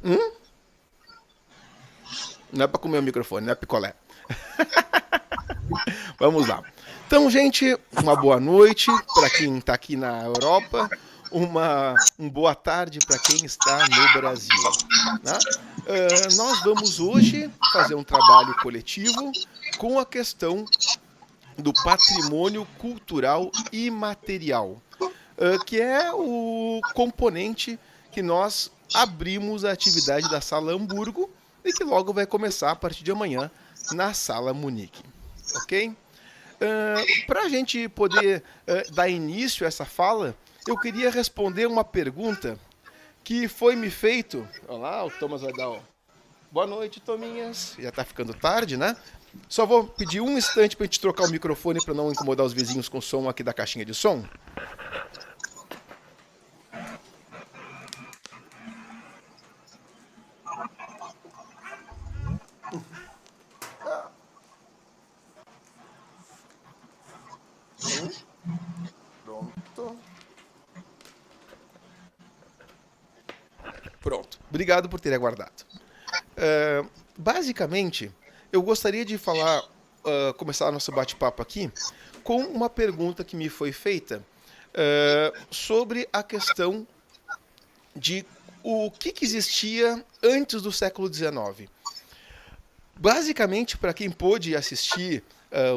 Hum? Não é pra comer o microfone, não é picolé. Vamos lá. Então, gente, uma boa noite para quem está aqui na Europa, uma boa tarde para quem está no Brasil. Né? Nós vamos hoje fazer um trabalho coletivo com a questão do patrimônio cultural imaterial, que é o componente que nós abrimos a atividade da Sala Hamburgo e que logo vai começar a partir de amanhã na Sala Munique. Ok? Para a gente poder dar início a essa fala, eu queria responder uma pergunta que foi me feito. Olha lá, o Thomas vai dar. Ó. Boa noite, Tominhas. Já está ficando tarde, né? Só vou pedir um instante para a gente trocar o microfone para não incomodar os vizinhos com o som aqui da caixinha de som. Pronto. Pronto. Obrigado por ter aguardado. Basicamente, eu gostaria de falar, começar nosso bate-papo aqui com uma pergunta que me foi feita sobre a questão de o que existia antes do século XIX. Basicamente, para quem pôde assistir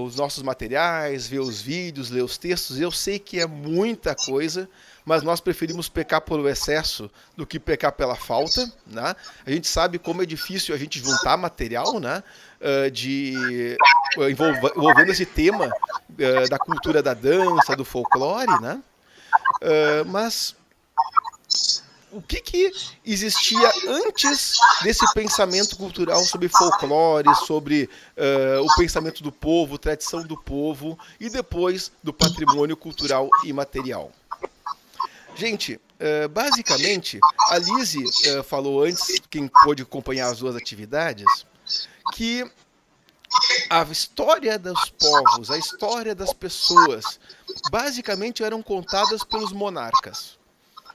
os nossos materiais, ver os vídeos, ler os textos, eu sei que é muita coisa, mas nós preferimos pecar pelo excesso do que pecar pela falta. Né? A gente sabe como é difícil a gente juntar material, né? Envolvendo esse tema da cultura da dança, do folclore, né? Mas o que existia antes desse pensamento cultural sobre folclore, sobre o pensamento do povo, tradição do povo, e depois do patrimônio cultural imaterial? Gente, basicamente, a Lise falou antes, quem pôde acompanhar as duas atividades, que a história dos povos, a história das pessoas, basicamente eram contadas pelos monarcas.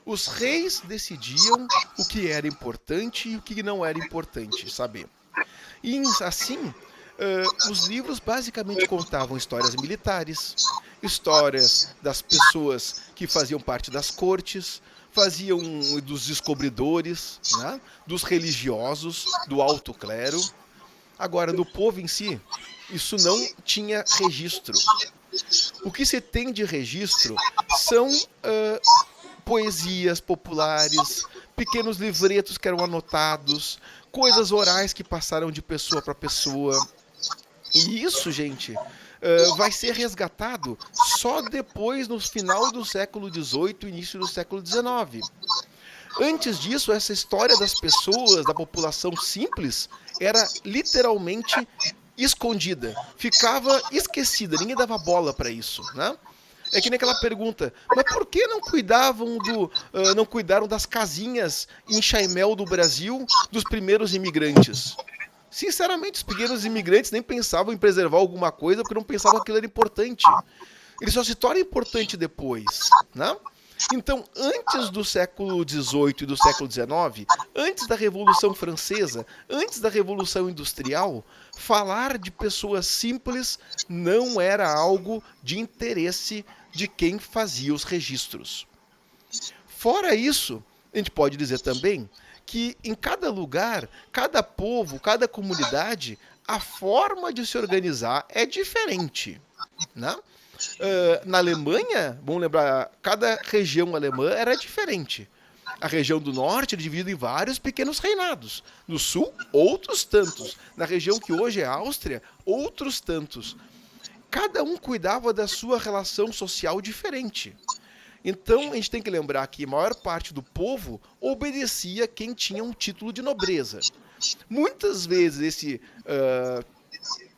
Os reis decidiam o que era importante e o que não era importante saber. E assim, os livros basicamente contavam histórias militares, histórias das pessoas que faziam parte das cortes, faziam dos descobridores, né, dos religiosos, do alto clero. Agora, do povo em si, isso não tinha registro. O que se tem de registro são poesias populares, pequenos livretos que eram anotados, coisas orais que passaram de pessoa para pessoa. E isso, gente, vai ser resgatado só depois, no final do século XVIII, início do século XIX. Antes disso, essa história das pessoas, da população simples, era literalmente escondida, ficava esquecida, ninguém dava bola para isso, né? É que nem aquela pergunta, mas por que não cuidaram das casinhas em Chaimel do Brasil dos primeiros imigrantes? Sinceramente, os pequenos imigrantes nem pensavam em preservar alguma coisa porque não pensavam que aquilo era importante. Ele só se torna importante depois, né? Então, antes do século XVIII e do século XIX, antes da Revolução Francesa, antes da Revolução Industrial, falar de pessoas simples não era algo de interesse de quem fazia os registros. Fora isso, a gente pode dizer também que em cada lugar, cada povo, cada comunidade, a forma de se organizar é diferente. Né? Na Alemanha, vamos lembrar, cada região alemã era diferente. A região do norte era dividida em vários pequenos reinados. No sul, outros tantos. Na região que hoje é a Áustria, outros tantos. Cada um cuidava da sua relação social diferente. Então a gente tem que lembrar que a maior parte do povo obedecia quem tinha um título de nobreza. Muitas vezes esse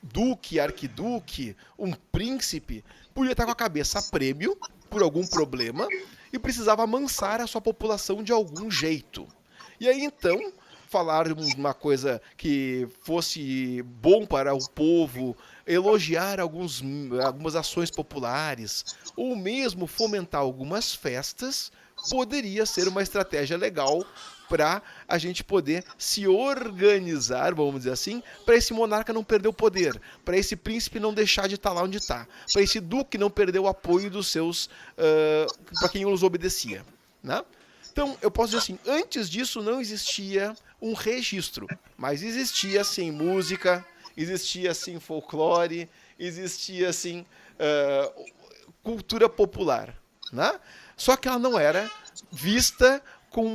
duque, arquiduque, um príncipe, podia estar com a cabeça a prêmio por algum problema e precisava amansar a sua população de algum jeito. E aí então, falar uma coisa que fosse bom para o povo, elogiar algumas ações populares, ou mesmo fomentar algumas festas, poderia ser uma estratégia legal para a gente poder se organizar, vamos dizer assim, para esse monarca não perder o poder, para esse príncipe não deixar de estar lá onde está, para esse duque não perder o apoio dos seus, para quem os obedecia, né? Então, eu posso dizer assim, antes disso não existia um registro, mas existia sim música, existia sim folclore, existia sim cultura popular, né? Só que ela não era vista com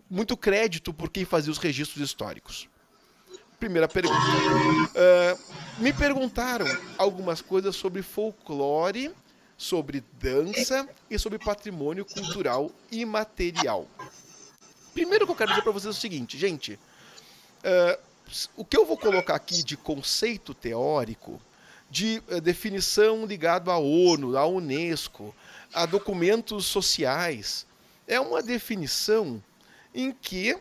muito crédito por quem fazia os registros históricos. Primeira pergunta. Me perguntaram algumas coisas sobre folclore, sobre dança e sobre patrimônio cultural imaterial. Primeiro que eu quero dizer para vocês é o seguinte, gente. O que eu vou colocar aqui de conceito teórico, de definição ligado à ONU, à Unesco, a documentos sociais, é uma definição em que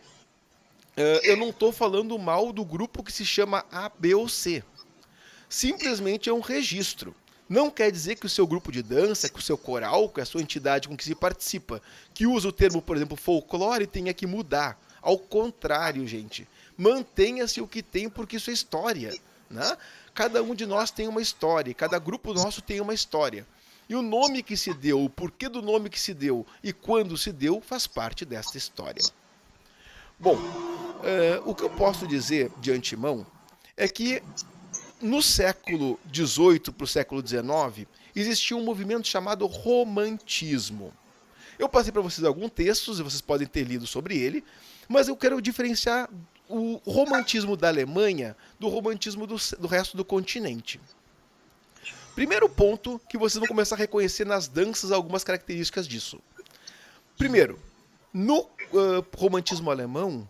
eu não estou falando mal do grupo que se chama A, B ou C. Simplesmente é um registro. Não quer dizer que o seu grupo de dança, que o seu coral, que a sua entidade com que se participa, que usa o termo, por exemplo, folclore, tenha que mudar. Ao contrário, gente. Mantenha-se o que tem, porque isso é história, né? Cada um de nós tem uma história, cada grupo nosso tem uma história. E o nome que se deu, o porquê do nome que se deu e quando se deu, faz parte desta história. Bom, o que eu posso dizer de antemão é que no século XVIII para o século XIX, existia um movimento chamado romantismo. Eu passei para vocês alguns textos, e vocês podem ter lido sobre ele, mas eu quero diferenciar o romantismo da Alemanha do romantismo do resto do continente. Primeiro ponto que vocês vão começar a reconhecer nas danças algumas características disso. Primeiro, no romantismo alemão,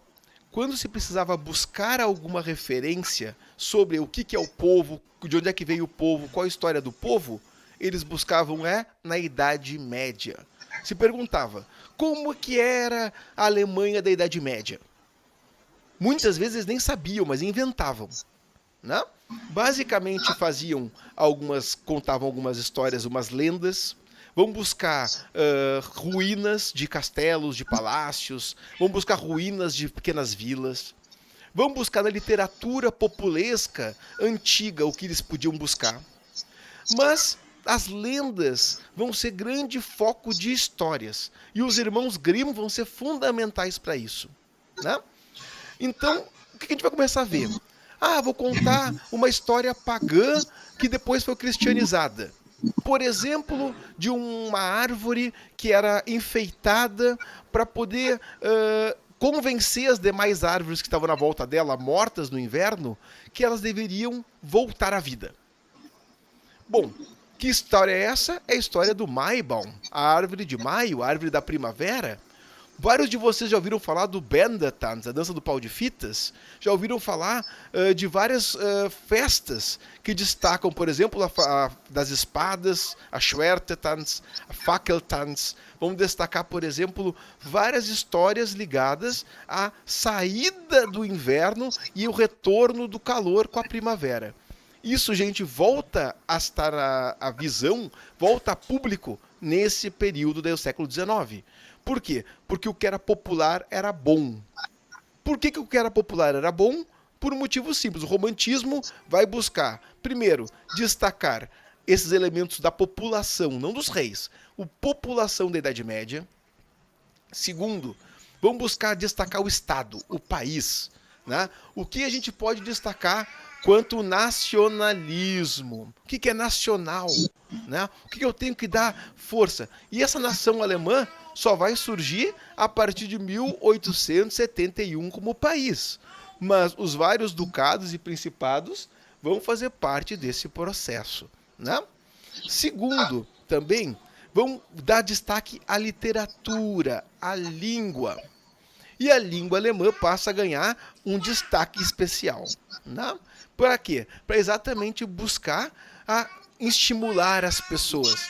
quando se precisava buscar alguma referência sobre o que é o povo, de onde é que veio o povo, qual a história do povo, eles buscavam na Idade Média. Se perguntava, como que era a Alemanha da Idade Média? Muitas vezes eles nem sabiam, mas inventavam, né? Basicamente contavam algumas histórias, umas lendas. Vão buscar ruínas de castelos, de palácios. Vão buscar ruínas de pequenas vilas. Vão buscar na literatura populesca antiga o que eles podiam buscar. Mas as lendas vão ser grande foco de histórias. E os irmãos Grimm vão ser fundamentais para isso, né? Então, o que a gente vai começar a ver? Vou contar uma história pagã que depois foi cristianizada. Por exemplo, de uma árvore que era enfeitada para poder convencer as demais árvores que estavam na volta dela, mortas no inverno, que elas deveriam voltar à vida. Bom, que história é essa? É a história do Maibaum, a árvore de maio, a árvore da primavera. Vários de vocês já ouviram falar do Bändertanz, a dança do pau de fitas? Já ouviram falar de várias festas que destacam, por exemplo, das espadas, a Schwertetanz, a Fackeltanz. Vamos destacar, por exemplo, várias histórias ligadas à saída do inverno e o retorno do calor com a primavera. Isso, gente, volta a estar a visão, volta a público nesse período do século XIX. Por quê? Porque o que era popular era bom. Por que o que era popular era bom? Por um motivo simples. O romantismo vai buscar, primeiro, destacar esses elementos da população, não dos reis, a população da Idade Média. Segundo, vão buscar destacar o Estado, o país, né? O que a gente pode destacar quanto nacionalismo? O que é nacional? Né? O que eu tenho que dar força? E essa nação alemã só vai surgir a partir de 1871 como país. Mas os vários ducados e principados vão fazer parte desse processo, né? Segundo, também, vão dar destaque à literatura, à língua. E a língua alemã passa a ganhar um destaque especial, né? Para quê? Para exatamente buscar estimular as pessoas.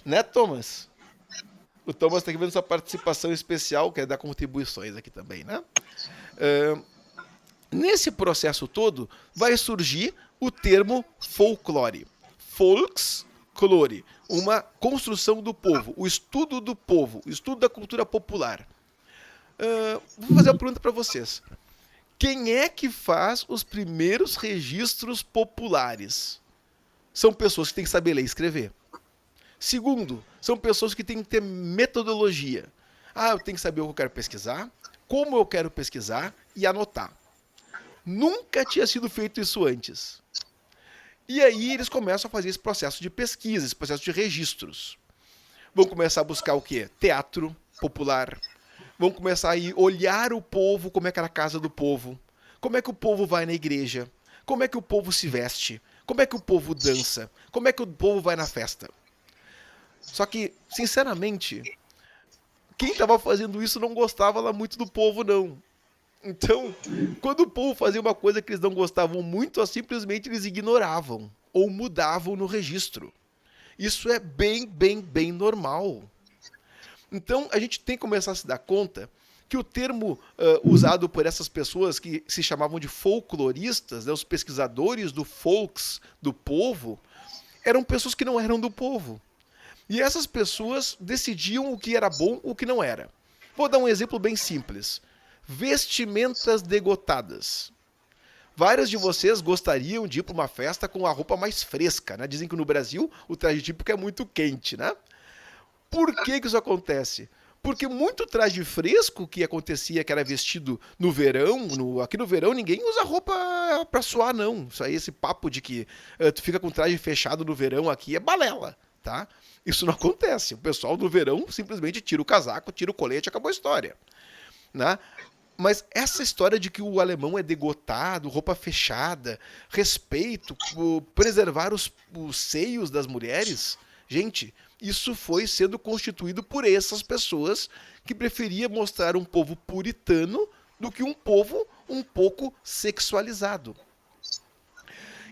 Né, Thomas? O Thomas está aqui vendo sua participação especial, que é dar contribuições aqui também, né? Nesse processo todo, vai surgir o termo folclore. folclore, uma construção do povo, o estudo do povo, o estudo da cultura popular. Vou fazer uma pergunta para vocês. Quem é que faz os primeiros registros populares? São pessoas que têm que saber ler e escrever. Segundo, são pessoas que têm que ter metodologia. Eu tenho que saber o que eu quero pesquisar, como eu quero pesquisar e anotar. Nunca tinha sido feito isso antes. E aí eles começam a fazer esse processo de pesquisa, esse processo de registros. Vão começar a buscar o quê? Teatro popular. Vão começar a olhar o povo, como é que era a casa do povo. Como é que o povo vai na igreja. Como é que o povo se veste. Como é que o povo dança. Como é que o povo vai na festa. Só que, sinceramente, quem estava fazendo isso não gostava lá muito do povo, não. Então, quando o povo fazia uma coisa que eles não gostavam muito, simplesmente eles ignoravam ou mudavam no registro. Isso é bem normal. Então, a gente tem que começar a se dar conta que o termo usado por essas pessoas que se chamavam de folcloristas, né, os pesquisadores do folks, do povo, eram pessoas que não eram do povo. E essas pessoas decidiam o que era bom e o que não era. Vou dar um exemplo bem simples. Vestimentas degotadas. Vários de vocês gostariam de ir para uma festa com a roupa mais fresca, né? Dizem que no Brasil o traje típico é muito quente, né? Por que isso acontece? Porque muito traje fresco que acontecia, que era vestido no verão, aqui no verão ninguém usa roupa para suar, não. Isso aí, esse papo de que tu fica com traje fechado no verão aqui é balela, tá? Isso não acontece. O pessoal no verão simplesmente tira o casaco, tira o colete, acabou a história, né? Mas essa história de que o alemão é degotado, roupa fechada, respeito, preservar os seios das mulheres, gente, isso foi sendo constituído por essas pessoas que preferiam mostrar um povo puritano do que um povo um pouco sexualizado.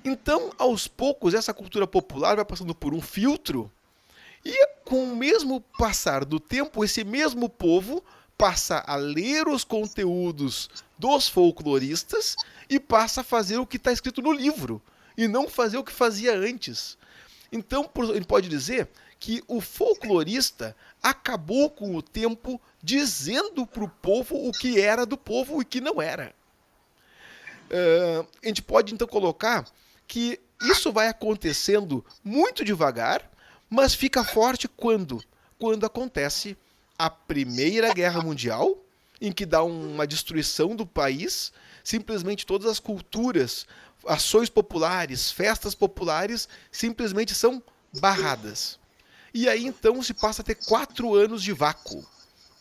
Então, aos poucos, essa cultura popular vai passando por um filtro e, com o mesmo passar do tempo, esse mesmo povo passa a ler os conteúdos dos folcloristas e passa a fazer o que está escrito no livro e não fazer o que fazia antes. Então, a gente pode dizer que o folclorista acabou com o tempo dizendo para o povo o que era do povo e o que não era. A gente pode então colocar que isso vai acontecendo muito devagar, mas fica forte quando? Quando acontece a Primeira Guerra Mundial, em que dá uma destruição do país, simplesmente todas as culturas, ações populares, festas populares, simplesmente são barradas. E aí então se passa a ter 4 anos de vácuo.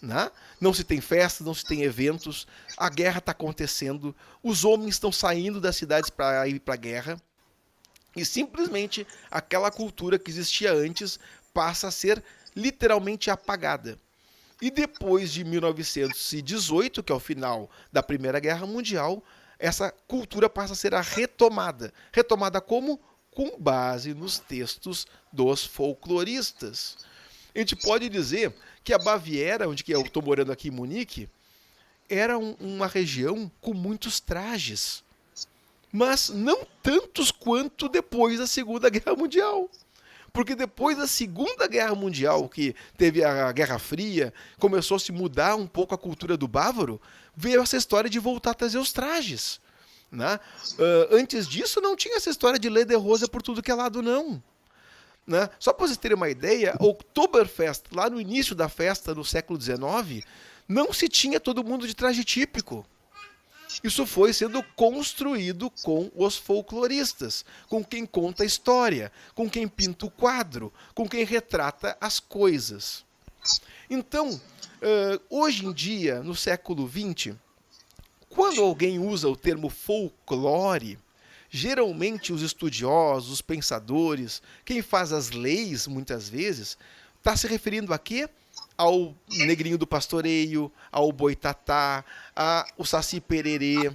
Né? Não se tem festas, não se tem eventos, a guerra está acontecendo, os homens estão saindo das cidades para ir para a guerra, e simplesmente aquela cultura que existia antes passa a ser literalmente apagada. E depois de 1918, que é o final da Primeira Guerra Mundial, essa cultura passa a ser a retomada. Retomada como? Com base nos textos dos folcloristas. A gente pode dizer que a Baviera, onde eu estou morando aqui em Munique, era uma região com muitos trajes. Mas não tantos quanto depois da Segunda Guerra Mundial. Porque depois da Segunda Guerra Mundial, que teve a Guerra Fria, começou a se mudar um pouco a cultura do bávaro, veio essa história de voltar a trazer os trajes. Né? Antes disso, não tinha essa história de lederhosen por tudo que é lado, não. Né? Só para vocês terem uma ideia, Oktoberfest, lá no início da festa, no século XIX, não se tinha todo mundo de traje típico. Isso foi sendo construído com os folcloristas, com quem conta a história, com quem pinta o quadro, com quem retrata as coisas. Então, hoje em dia, no século XX, quando alguém usa o termo folclore, geralmente os estudiosos, os pensadores, quem faz as leis, muitas vezes, está se referindo a quê? Ao Negrinho do Pastoreio, ao Boitatá, ao Saci Pererê,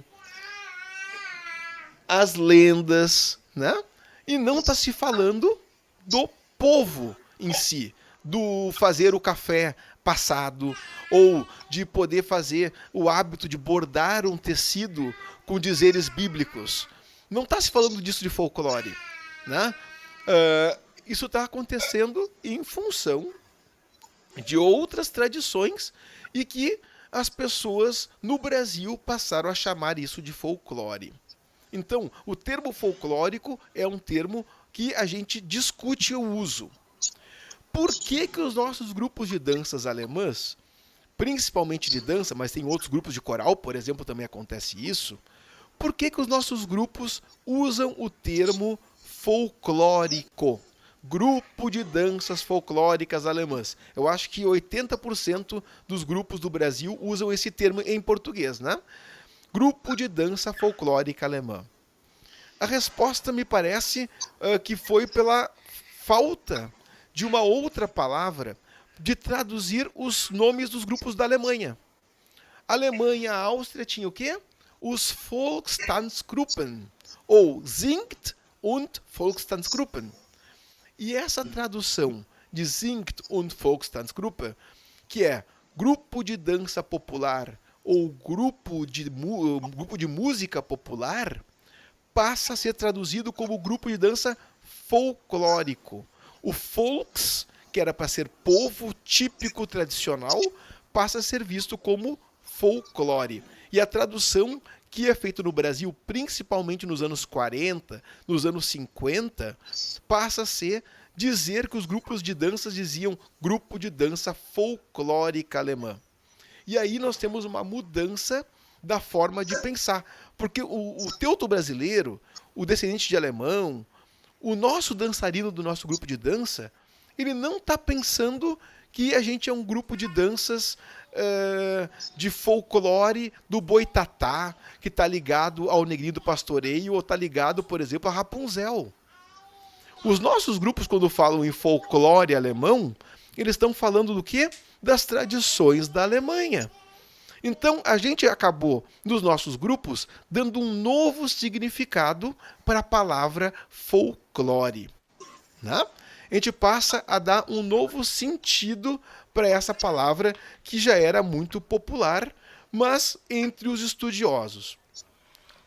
as lendas, né? E não está se falando do povo em si, do fazer o café passado, ou de poder fazer o hábito de bordar um tecido com dizeres bíblicos. Não está se falando disso de folclore, né? isso está acontecendo em função de outras tradições e que as pessoas no Brasil passaram a chamar isso de folclore. Então, o termo folclórico é um termo que a gente discute o uso. Por que que os nossos grupos de danças alemãs, principalmente de dança, mas tem outros grupos de coral, por exemplo, também acontece isso, por que que os nossos grupos usam o termo folclórico? Grupo de danças folclóricas alemãs. Eu acho que 80% dos grupos do Brasil usam esse termo em português, né? Grupo de dança folclórica alemã. A resposta me parece que foi pela falta de uma outra palavra de traduzir os nomes dos grupos da Alemanha. A Alemanha e a Áustria tinham o quê? Os Volkstanzgruppen, ou Singt und Volkstanzgruppen. E essa tradução de Singt und Volkstanzgruppe, que é grupo de dança popular ou grupo de música popular, passa a ser traduzido como grupo de dança folclórico. O Volks, que era para ser povo típico tradicional, passa a ser visto como folclore. E a tradução que é feita no Brasil, principalmente nos anos 40, nos anos 50, passa a ser dizer que os grupos de danças diziam grupo de dança folclórica alemã. E aí nós temos uma mudança da forma de pensar. Porque o teuto brasileiro, o descendente de alemão, o nosso dançarino do nosso grupo de dança, ele não está pensando que a gente é um grupo de danças de folclore do boitatá, que está ligado ao negrinho do pastoreio ou está ligado, por exemplo, a Rapunzel. Os nossos grupos, quando falam em folclore alemão, eles estão falando do quê? Das tradições da Alemanha. Então, a gente acabou, nos nossos grupos, dando um novo significado para a palavra folclore. Né? A gente passa a dar um novo sentido para essa palavra que já era muito popular, mas entre os estudiosos.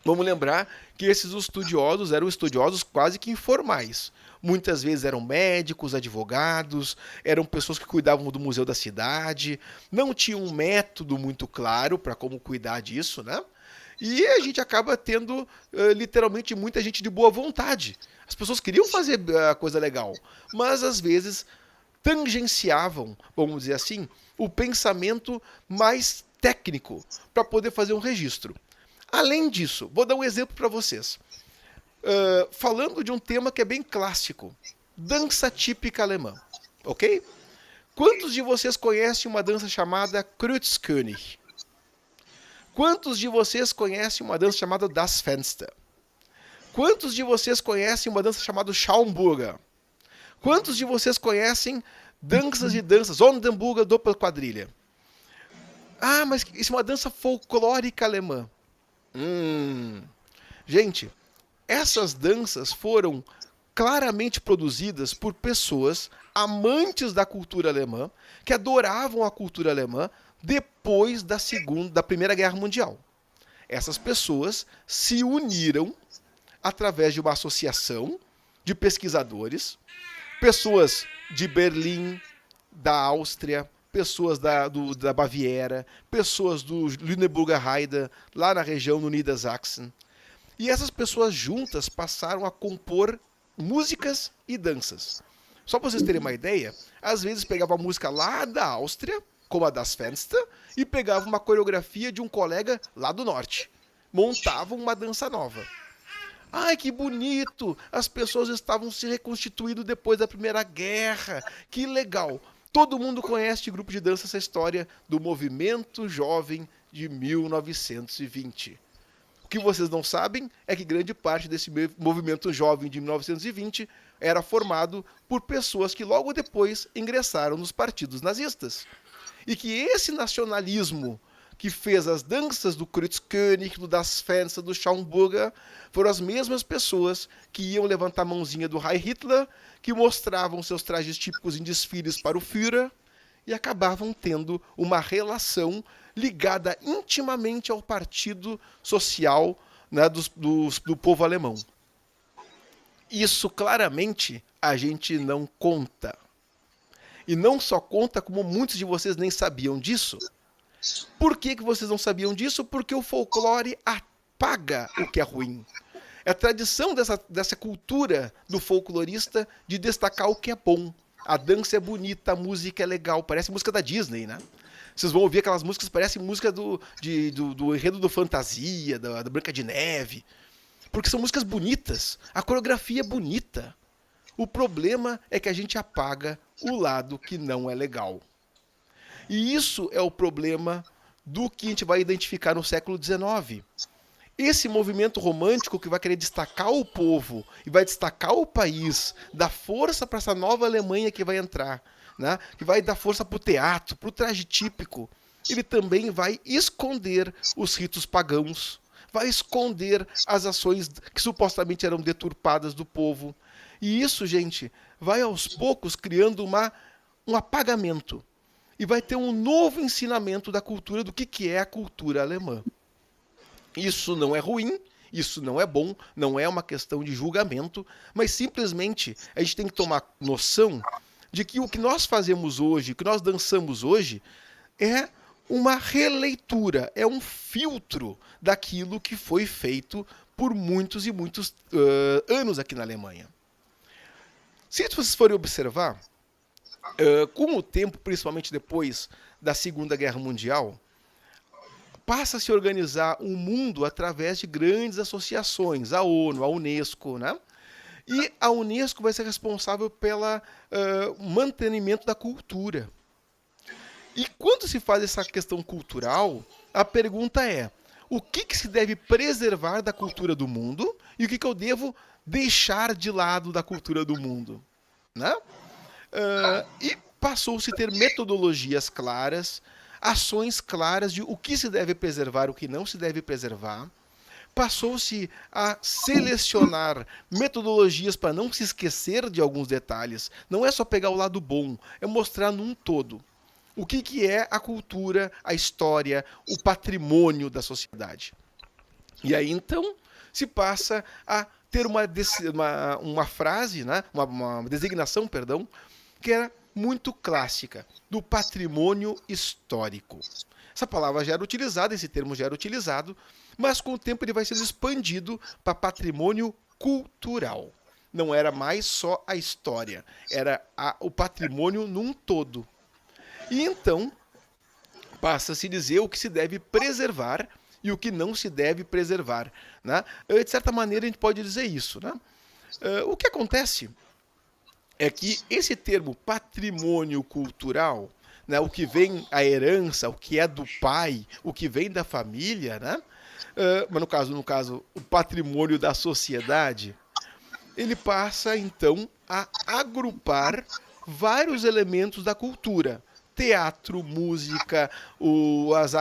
Vamos lembrar que esses estudiosos eram estudiosos quase que informais. Muitas vezes eram médicos, advogados, eram pessoas que cuidavam do museu da cidade, não tinham um método muito claro para como cuidar disso, né? E a gente acaba tendo literalmente muita gente de boa vontade. As pessoas queriam fazer a coisa legal, mas às vezes tangenciavam, vamos dizer assim, o pensamento mais técnico para poder fazer um registro. Além disso, vou dar um exemplo para vocês. Falando de um tema que é bem clássico, dança típica alemã, ok? Quantos de vocês conhecem uma dança chamada Kreuzkönig? Quantos de vocês conhecem uma dança chamada Das Fenster? Quantos de vocês conhecem uma dança chamada Schaumburger? Quantos de vocês conhecem danças e danças, Oldenburger Doppelquadrilha? Ah, mas isso é uma dança folclórica alemã. Gente, essas danças foram claramente produzidas por pessoas amantes da cultura alemã, que adoravam a cultura alemã depois da Primeira Guerra Mundial. Essas pessoas se uniram através de uma associação de pesquisadores, pessoas de Berlim, da Áustria, pessoas da Baviera, pessoas do Lüneburger Heide, lá na região do Niedersachsen. E essas pessoas juntas passaram a compor músicas e danças. Só para vocês terem uma ideia, às vezes pegava a música lá da Áustria, como a Das Fenster, e pegava uma coreografia de um colega lá do norte. Montavam uma dança nova. Ai, que bonito! As pessoas estavam se reconstituindo depois da Primeira Guerra. Que legal! Todo mundo conhece de grupo de dança essa história do movimento jovem de 1920. O que vocês não sabem é que grande parte desse movimento jovem de 1920 era formado por pessoas que logo depois ingressaram nos partidos nazistas. E que esse nacionalismo que fez as danças do Kreuzkönig, do Das Fenster, do Schaumburger, foram as mesmas pessoas que iam levantar a mãozinha do Heil Hitler, que mostravam seus trajes típicos em desfiles para o Führer e acabavam tendo uma relação ligada intimamente ao partido social, né, do povo alemão. Isso claramente a gente não conta. E não só conta, como muitos de vocês nem sabiam disso. Por que vocês não sabiam disso? Porque o folclore apaga o que é ruim. É a tradição dessa cultura do folclorista de destacar o que é bom. A dança é bonita, a música é legal, parece música da Disney, né? Vocês vão ouvir aquelas músicas, parecem música do enredo do Fantasia, da Branca de Neve. Porque são músicas bonitas, a coreografia é bonita. O problema é que a gente apaga o lado que não é legal. E isso é o problema do que a gente vai identificar no século XIX. Esse movimento romântico que vai querer destacar o povo e vai destacar o país, dar força para essa nova Alemanha que vai entrar, né? Que vai dar força para o teatro, para o traje típico, ele também vai esconder os ritos pagãos, vai esconder as ações que supostamente eram deturpadas do povo. E isso, gente, vai aos poucos criando um apagamento. E vai ter um novo ensinamento da cultura, do que é a cultura alemã. Isso não é ruim, isso não é bom, não é uma questão de julgamento, mas simplesmente a gente tem que tomar noção de que o que nós fazemos hoje, o que nós dançamos hoje, é uma releitura, é um filtro daquilo que foi feito por muitos e muitos anos aqui na Alemanha. Se vocês forem observar, com o tempo, principalmente depois da Segunda Guerra Mundial, passa a se organizar um mundo através de grandes associações, a ONU, a Unesco, né? E a Unesco vai ser responsável pelo mantenimento da cultura. E quando se faz essa questão cultural, a pergunta é: o que se deve preservar da cultura do mundo e o que eu devo deixar de lado da cultura do mundo? Né? E passou-se a ter metodologias claras, ações claras de o que se deve preservar, o que não se deve preservar. Passou-se a selecionar metodologias para não se esquecer de alguns detalhes. Não é só pegar o lado bom, é mostrar num todo o que é a cultura, a história, o patrimônio da sociedade. E aí então se passa a ter uma frase, né? uma designação, perdão, que era muito clássica, do patrimônio histórico. Essa palavra já era utilizada, esse termo já era utilizado, mas com o tempo ele vai sendo expandido para patrimônio cultural. Não era mais só a história, era o patrimônio num todo. E então passa a se dizer o que se deve preservar e o que não se deve preservar. Né? De certa maneira a gente pode dizer isso. Né? O que acontece é que esse termo patrimônio cultural, né, o que vem a herança, o que é do pai, o que vem da família, né, mas no caso, o patrimônio da sociedade, ele passa então a agrupar vários elementos da cultura. Teatro, música, as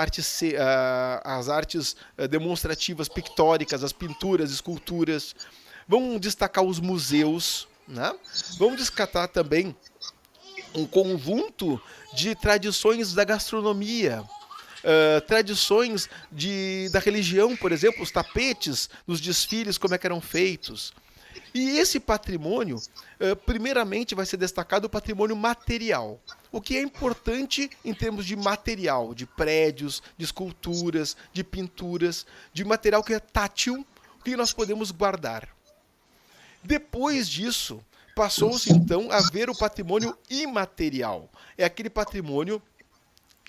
artes demonstrativas pictóricas, as pinturas, esculturas. Vamos destacar os museus, né? Vamos destacar também um conjunto de tradições da gastronomia, tradições da religião, por exemplo, os tapetes dos desfiles, como é que eram feitos. E esse patrimônio, primeiramente, vai ser destacado o patrimônio material. O que é importante em termos de material, de prédios, de esculturas, de pinturas, de material que é tátil, que nós podemos guardar. Depois disso, passou-se então a ver o patrimônio imaterial. É aquele patrimônio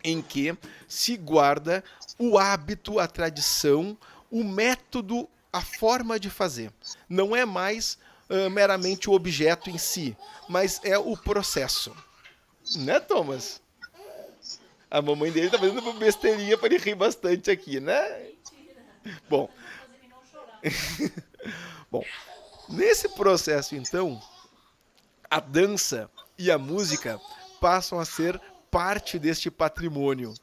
em que se guarda o hábito, a tradição, o método, a forma de fazer. Não é mais meramente o objeto em si, mas é o processo. Né, Thomas? A mamãe dele tá fazendo uma besteirinha para ele rir bastante aqui, né? Bom. Bom, nesse processo, então, a dança e a música passam a ser parte deste patrimônio.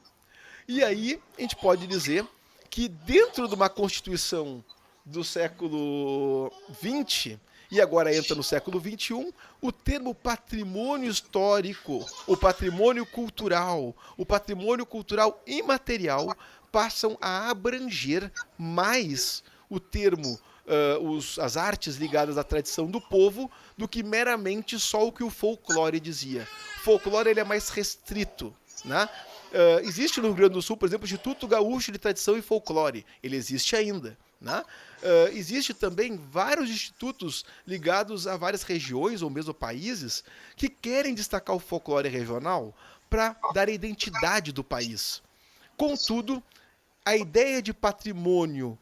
E aí a gente pode dizer que dentro de uma Constituição do século XX, e agora entra no século XXI, o termo patrimônio histórico, o patrimônio cultural imaterial passam a abranger mais o termo as artes ligadas à tradição do povo do que meramente só o que o folclore dizia. O folclore ele é mais restrito, né? Existe no Rio Grande do Sul, por exemplo, o Instituto Gaúcho de Tradição e Folclore. Ele existe ainda. Né? Existe também vários institutos ligados a várias regiões ou mesmo países que querem destacar o folclore regional para dar a identidade do país. Contudo, a ideia de patrimônio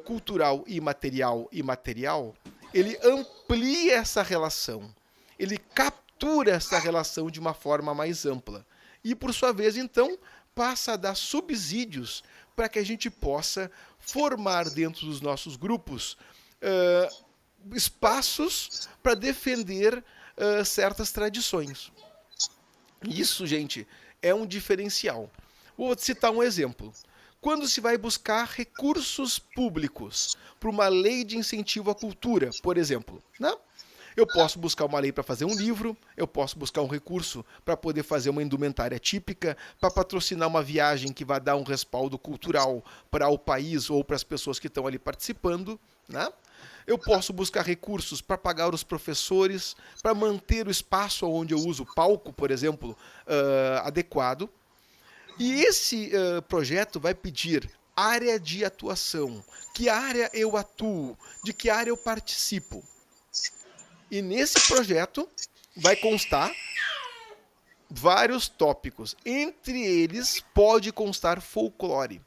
cultural e imaterial, ele amplia essa relação. Ele captura essa relação de uma forma mais ampla. E, por sua vez, então, passa a dar subsídios para que a gente possa formar dentro dos nossos grupos espaços para defender certas tradições. Isso, gente, é um diferencial. Vou citar um exemplo. Quando se vai buscar recursos públicos para uma lei de incentivo à cultura, por exemplo, né? Eu posso buscar uma lei para fazer um livro, eu posso buscar um recurso para poder fazer uma indumentária típica, para patrocinar uma viagem que vai dar um respaldo cultural para o país ou para as pessoas que estão ali participando, né? Eu posso buscar recursos para pagar os professores, para manter o espaço onde eu uso o palco, por exemplo, adequado. E esse projeto vai pedir área de atuação. Que área eu atuo? De que área eu participo? E nesse projeto vai constar vários tópicos. Entre eles pode constar folclore.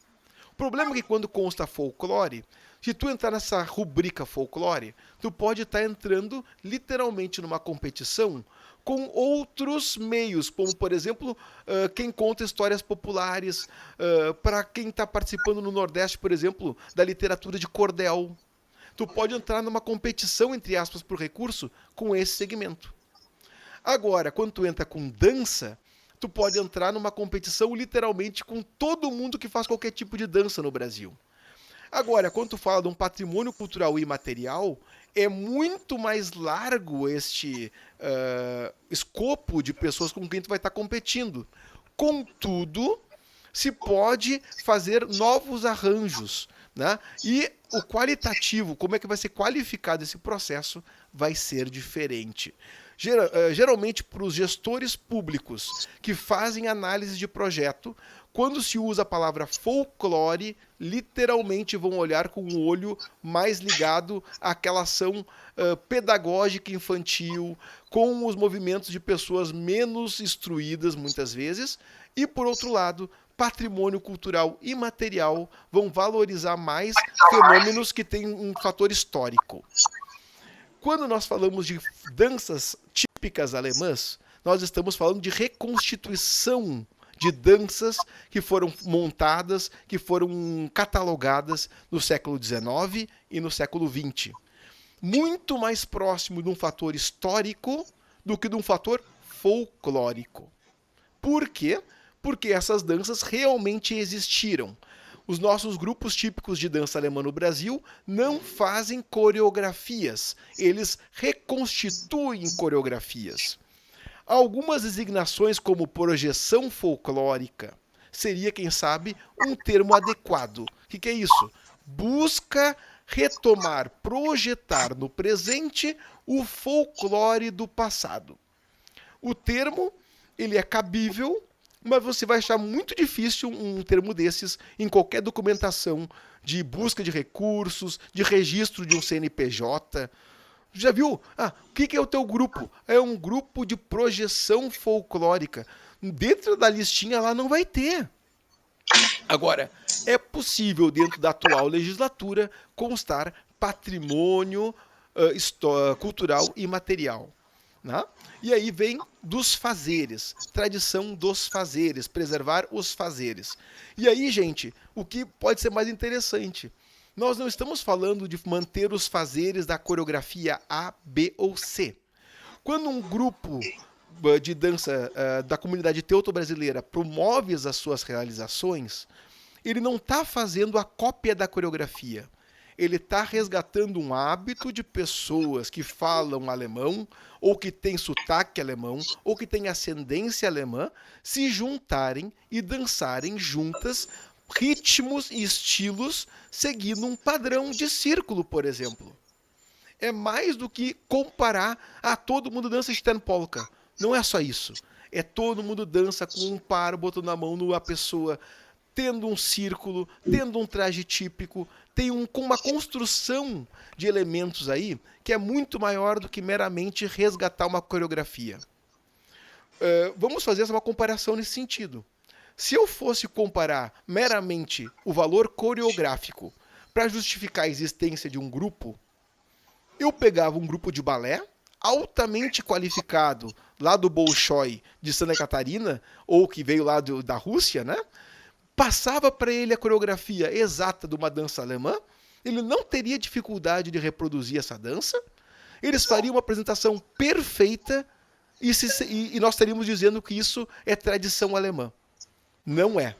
O problema é que quando consta folclore, se tu entrar nessa rubrica folclore, tu pode estar entrando literalmente numa competição com outros meios, como, por exemplo, quem conta histórias populares, para quem está participando no Nordeste, por exemplo, da literatura de cordel. Tu pode entrar numa competição, entre aspas, por recurso, com esse segmento. Agora, quando tu entra com dança, tu pode entrar numa competição literalmente com todo mundo que faz qualquer tipo de dança no Brasil. Agora, quando tu fala de um patrimônio cultural imaterial, é muito mais largo este escopo de pessoas com quem tu vai estar competindo. Contudo, se pode fazer novos arranjos, né? E o qualitativo, como é que vai ser qualificado esse processo, vai ser diferente. Geralmente, para os gestores públicos que fazem análise de projeto, quando se usa a palavra folclore, literalmente vão olhar com o olho mais ligado àquela ação pedagógica infantil, com os movimentos de pessoas menos instruídas, muitas vezes, e, por outro lado, patrimônio cultural imaterial vão valorizar mais fenômenos que têm um fator histórico. Quando nós falamos de danças típicas alemãs, nós estamos falando de reconstituição de danças que foram montadas, que foram catalogadas no século XIX e no século XX. Muito mais próximo de um fator histórico do que de um fator folclórico. Por quê? Porque essas danças realmente existiram. Os nossos grupos típicos de dança alemã no Brasil não fazem coreografias, eles reconstituem coreografias. Algumas designações como projeção folclórica seria, quem sabe, um termo adequado. O que é isso? Busca retomar, projetar no presente o folclore do passado. O termo ele é cabível, mas você vai achar muito difícil um termo desses em qualquer documentação de busca de recursos, de registro de um CNPJ. Já viu? O que é o teu grupo? É um grupo de projeção folclórica. Dentro da listinha lá não vai ter. Agora, é possível, dentro da atual legislatura, constar patrimônio cultural e material. Né? E aí vem dos fazeres, tradição dos fazeres, preservar os fazeres. E aí, gente, o que pode ser mais interessante? Nós não estamos falando de manter os fazeres da coreografia A, B ou C. Quando um grupo de dança da comunidade teuto-brasileira promove as suas realizações, ele não está fazendo a cópia da coreografia. Ele está resgatando um hábito de pessoas que falam alemão, ou que têm sotaque alemão, ou que têm ascendência alemã, se juntarem e dançarem juntas ritmos e estilos seguindo um padrão de círculo, por exemplo. É mais do que comparar, todo mundo dança Eastern Polka. Não é só isso. É todo mundo dança com um par, botando a mão numa pessoa, tendo um círculo, tendo um traje típico, com uma construção de elementos aí que é muito maior do que meramente resgatar uma coreografia. Vamos fazer uma comparação nesse sentido. Se eu fosse comparar meramente o valor coreográfico para justificar a existência de um grupo, eu pegava um grupo de balé altamente qualificado lá do Bolshoi de Santa Catarina, ou que veio lá da Rússia, né? Passava para ele a coreografia exata de uma dança alemã, ele não teria dificuldade de reproduzir essa dança, eles fariam uma apresentação perfeita e nós estaríamos dizendo que isso é tradição alemã. Não é.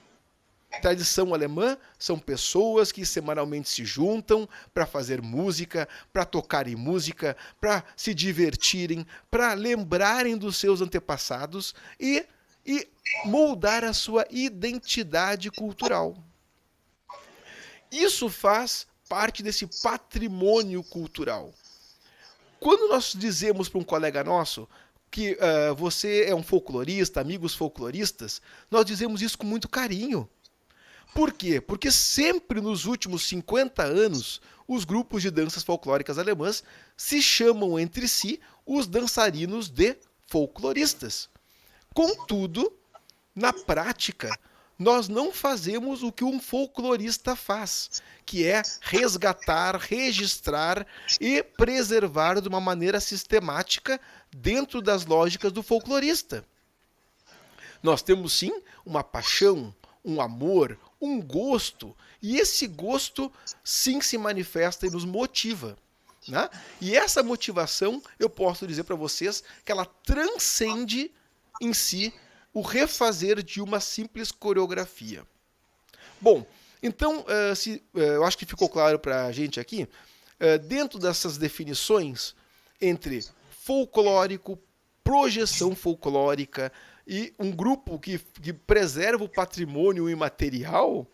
Tradição alemã são pessoas que semanalmente se juntam para fazer música, para tocarem música, para se divertirem, para lembrarem dos seus antepassados e moldar a sua identidade cultural. Isso faz parte desse patrimônio cultural. Quando nós dizemos para um colega nosso que você é um folclorista, amigos folcloristas, nós dizemos isso com muito carinho. Por quê? Porque sempre nos últimos 50 anos, os grupos de danças folclóricas alemãs se chamam entre si os dançarinos de folcloristas. Contudo, na prática, nós não fazemos o que um folclorista faz, que é resgatar, registrar e preservar de uma maneira sistemática dentro das lógicas do folclorista. Nós temos sim uma paixão, um amor, um gosto, e esse gosto sim se manifesta e nos motiva. Né? E essa motivação, eu posso dizer para vocês que ela transcende em si o refazer de uma simples coreografia. Bom, então, eu acho que ficou claro para a gente aqui, dentro dessas definições entre folclórico, projeção folclórica e um grupo que preserva o patrimônio imaterial,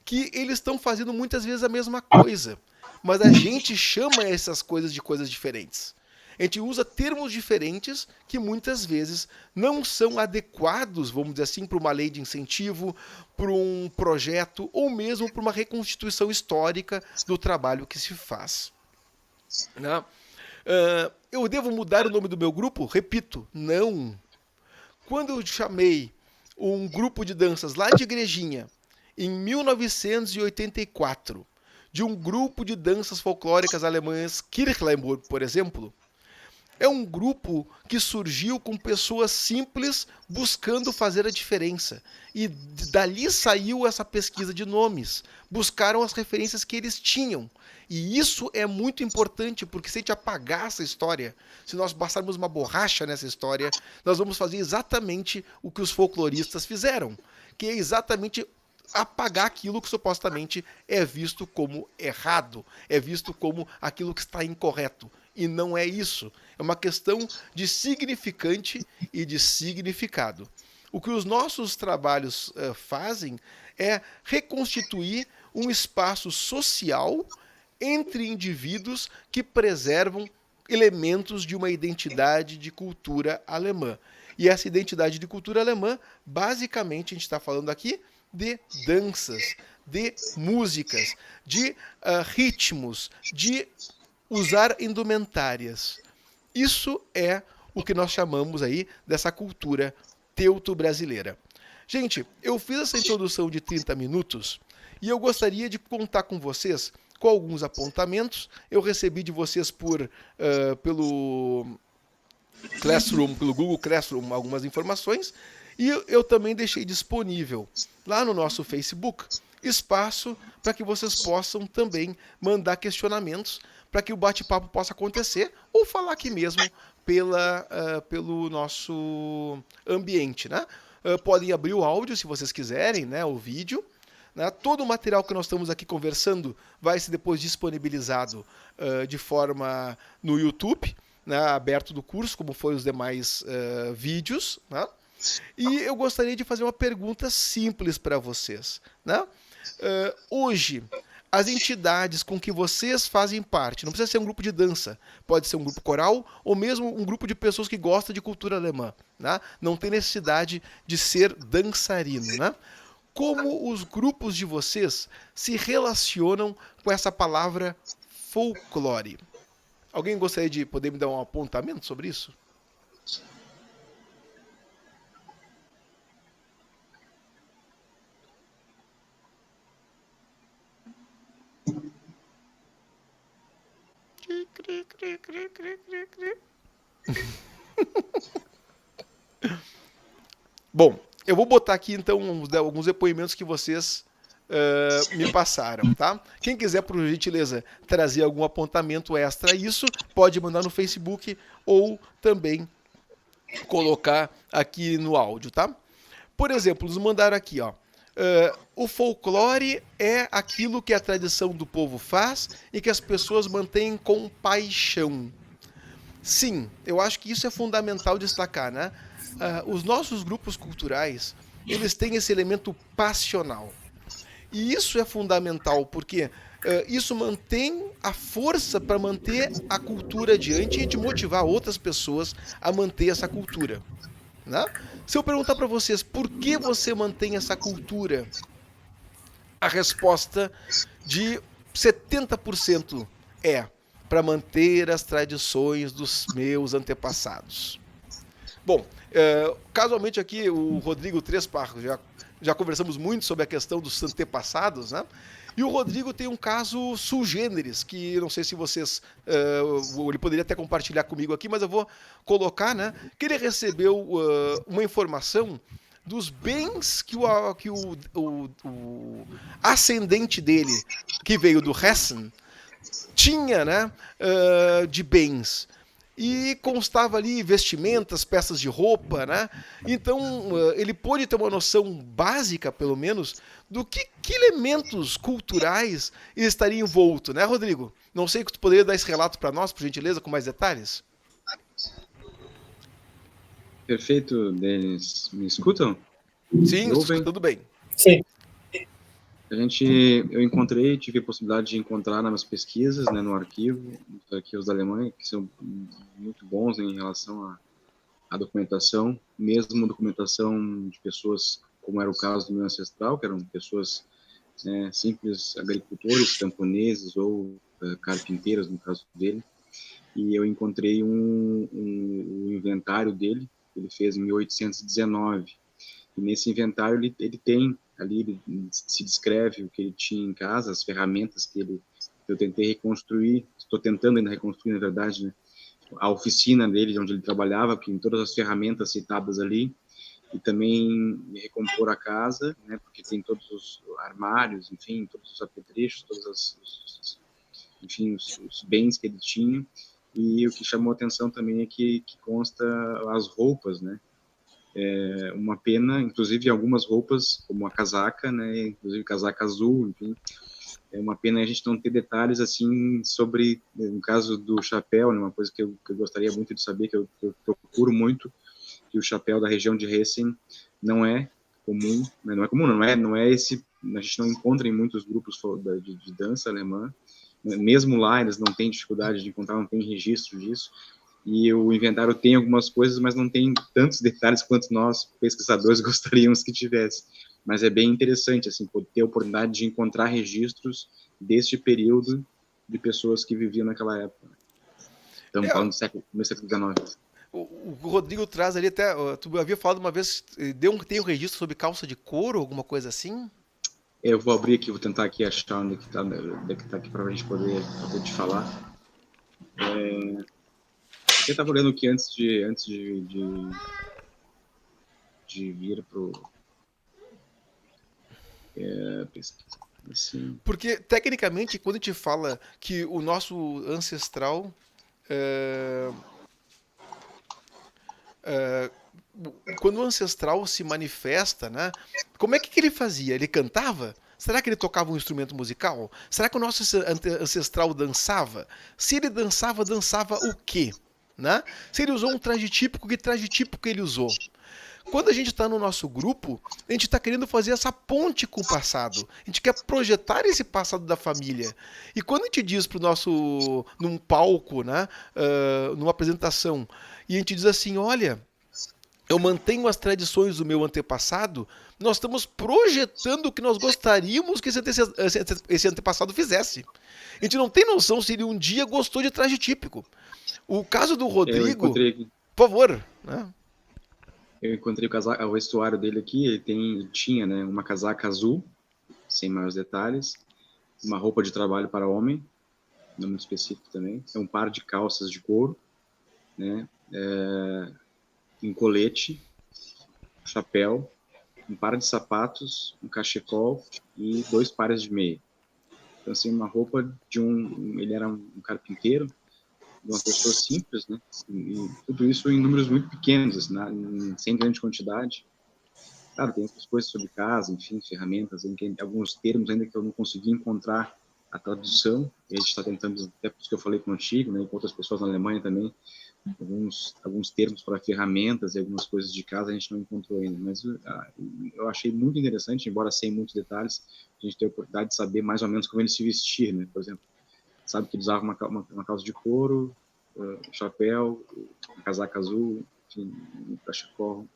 que eles estão fazendo muitas vezes a mesma coisa, mas a gente chama essas coisas de coisas diferentes. A gente usa termos diferentes que muitas vezes não são adequados, vamos dizer assim, para uma lei de incentivo, para um projeto ou mesmo para uma reconstituição histórica do trabalho que se faz. Né? Eu devo mudar o nome do meu grupo? Repito, não. Quando eu chamei um grupo de danças lá de Igrejinha, em 1984, de um grupo de danças folclóricas alemãs, Kirchleimburg, por exemplo, é um grupo que surgiu com pessoas simples buscando fazer a diferença. E dali saiu essa pesquisa de nomes. Buscaram as referências que eles tinham. E isso é muito importante, porque se a gente apagar essa história, se nós passarmos uma borracha nessa história, nós vamos fazer exatamente o que os folcloristas fizeram, que é exatamente apagar aquilo que supostamente é visto como errado, é visto como aquilo que está incorreto. E não é isso. É uma questão de significante e de significado. O que os nossos trabalhos fazem é reconstituir um espaço social entre indivíduos que preservam elementos de uma identidade de cultura alemã. E essa identidade de cultura alemã, basicamente, a gente está falando aqui de danças, de músicas, de ritmos, de usar indumentárias. Isso é o que nós chamamos aí dessa cultura teuto-brasileira. Gente, eu fiz essa introdução de 30 minutos e eu gostaria de contar com vocês com alguns apontamentos. Eu recebi de vocês pelo Classroom, pelo Google Classroom, algumas informações. E eu também deixei disponível lá no nosso Facebook espaço para que vocês possam também mandar questionamentos para que o bate-papo possa acontecer ou falar aqui mesmo pelo nosso ambiente. Né? Podem abrir o áudio se vocês quiserem, né? O vídeo. Né? Todo o material que nós estamos aqui conversando vai ser depois disponibilizado de forma no YouTube, né? Aberto do curso, como foi os demais vídeos. Né? E eu gostaria de fazer uma pergunta simples para vocês. Né? Hoje, as entidades com que vocês fazem parte, não precisa ser um grupo de dança, pode ser um grupo coral ou mesmo um grupo de pessoas que gostam de cultura alemã, né? Não tem necessidade de ser dançarino, né? Como os grupos de vocês se relacionam com essa palavra folclore? Alguém gostaria de poder me dar um apontamento sobre isso? Bom, eu vou botar aqui então alguns depoimentos que vocês me passaram, tá? Quem quiser, por gentileza, trazer algum apontamento extra a isso, pode mandar no Facebook ou também colocar aqui no áudio, tá? Por exemplo, nos mandaram aqui, ó. O folclore é aquilo que a tradição do povo faz e que as pessoas mantêm com paixão. Sim, eu acho que isso é fundamental destacar, né? Os nossos grupos culturais, eles têm esse elemento passional. E isso é fundamental, porque isso mantém a força para manter a cultura adiante e de motivar outras pessoas a manter essa cultura. Né? Se eu perguntar para vocês por que você mantém essa cultura, a resposta de 70% é para manter as tradições dos meus antepassados. Bom, casualmente aqui o Rodrigo Tresparro já conversamos muito sobre a questão dos antepassados, né? E o Rodrigo tem um caso sui generis, que não sei se vocês. Ele poderia até compartilhar comigo aqui, mas eu vou colocar, né? Que ele recebeu uma informação dos bens que o ascendente dele, que veio do Hessen, tinha, né? De bens. E constava ali vestimentas, peças de roupa, né? Então ele pôde ter uma noção básica, pelo menos, do que elementos culturais estariam envoltos, né, Rodrigo? Não sei se tu poderia dar esse relato para nós, por gentileza, com mais detalhes? Perfeito, Denis. Me escutam? Sim, tudo bem. Sim. Eu tive a possibilidade de encontrar nas pesquisas, né, no arquivo, nos arquivos da Alemanha, que são muito bons em relação à documentação, mesmo documentação de pessoas, como era o caso do meu ancestral, que eram pessoas simples agricultores, camponeses ou carpinteiros, no caso dele, e eu encontrei um inventário dele, que ele fez em 1819, e nesse inventário ele tem ali, ele se descreve o que ele tinha em casa, as ferramentas que eu tentei reconstruir, estou tentando ainda reconstruir, na verdade, né? A oficina dele, onde ele trabalhava, que tem todas as ferramentas citadas ali, e também recompor a casa, né? Porque tem todos os armários, enfim, todos os apetrechos, enfim, os bens que ele tinha, e o que chamou a atenção também é que consta as roupas, né? Uma pena, inclusive algumas roupas, como a casaca, né, inclusive casaca azul, enfim, é uma pena a gente não ter detalhes assim sobre, no caso do chapéu, né, uma coisa que eu gostaria muito de saber, que eu procuro muito, que o chapéu da região de Hessen não é comum, né, não é esse, a gente não encontra em muitos grupos de dança alemã, mesmo lá eles não têm dificuldade de encontrar, não tem registro disso. E o inventário tem algumas coisas, mas não tem tantos detalhes quanto nós, pesquisadores, gostaríamos que tivesse. Mas é bem interessante, assim, poder ter a oportunidade de encontrar registros deste período de pessoas que viviam naquela época. Estamos falando do século XIX. O Rodrigo traz ali até, tu havia falado uma vez, tem um registro sobre calça de couro, alguma coisa assim? Eu vou abrir aqui, vou tentar aqui achar onde que tá aqui para a gente poder te falar. Eu estava olhando aqui antes de vir pro pesquisa. Assim. Porque, tecnicamente, quando a gente fala que o nosso ancestral quando o ancestral se manifesta, né? Como é que ele fazia? Ele cantava? Será que ele tocava um instrumento musical? Será que o nosso ancestral dançava? Se ele dançava o quê? Né? Se ele usou um traje típico, que traje típico ele usou? Quando a gente está no nosso grupo, a gente está querendo fazer essa ponte com o passado. A gente quer projetar esse passado da família. E quando a gente diz para o nosso, num palco, né, numa apresentação, e a gente diz assim, olha, eu mantenho as tradições do meu antepassado, nós estamos projetando o que nós gostaríamos que esse antepassado fizesse. A gente não tem noção se ele um dia gostou de traje típico. O caso do Rodrigo, por favor, né? Eu encontrei o vestuário dele aqui, ele tinha, né, uma casaca azul, sem maiores detalhes, uma roupa de trabalho para homem, não muito específico também, um par de calças de couro, né, um colete, um chapéu, um par de sapatos, um cachecol e 2 pares de meia. Então, assim, uma roupa ele era um carpinteiro, de uma pessoa simples, né? E tudo isso em números muito pequenos, assim, sem grande quantidade. Claro, tem outras coisas sobre casa, enfim, ferramentas, alguns termos ainda que eu não consegui encontrar a tradução. E a gente está tentando, até por isso que eu falei contigo, né, com outras pessoas na Alemanha também, alguns termos para ferramentas e algumas coisas de casa a gente não encontrou ainda. Mas eu achei muito interessante, embora sem muitos detalhes, a gente ter a oportunidade de saber mais ou menos como ele se vestir, né? Por exemplo, sabe que ele usava uma calça de couro, chapéu, uma casaca azul, enfim, um cachecol.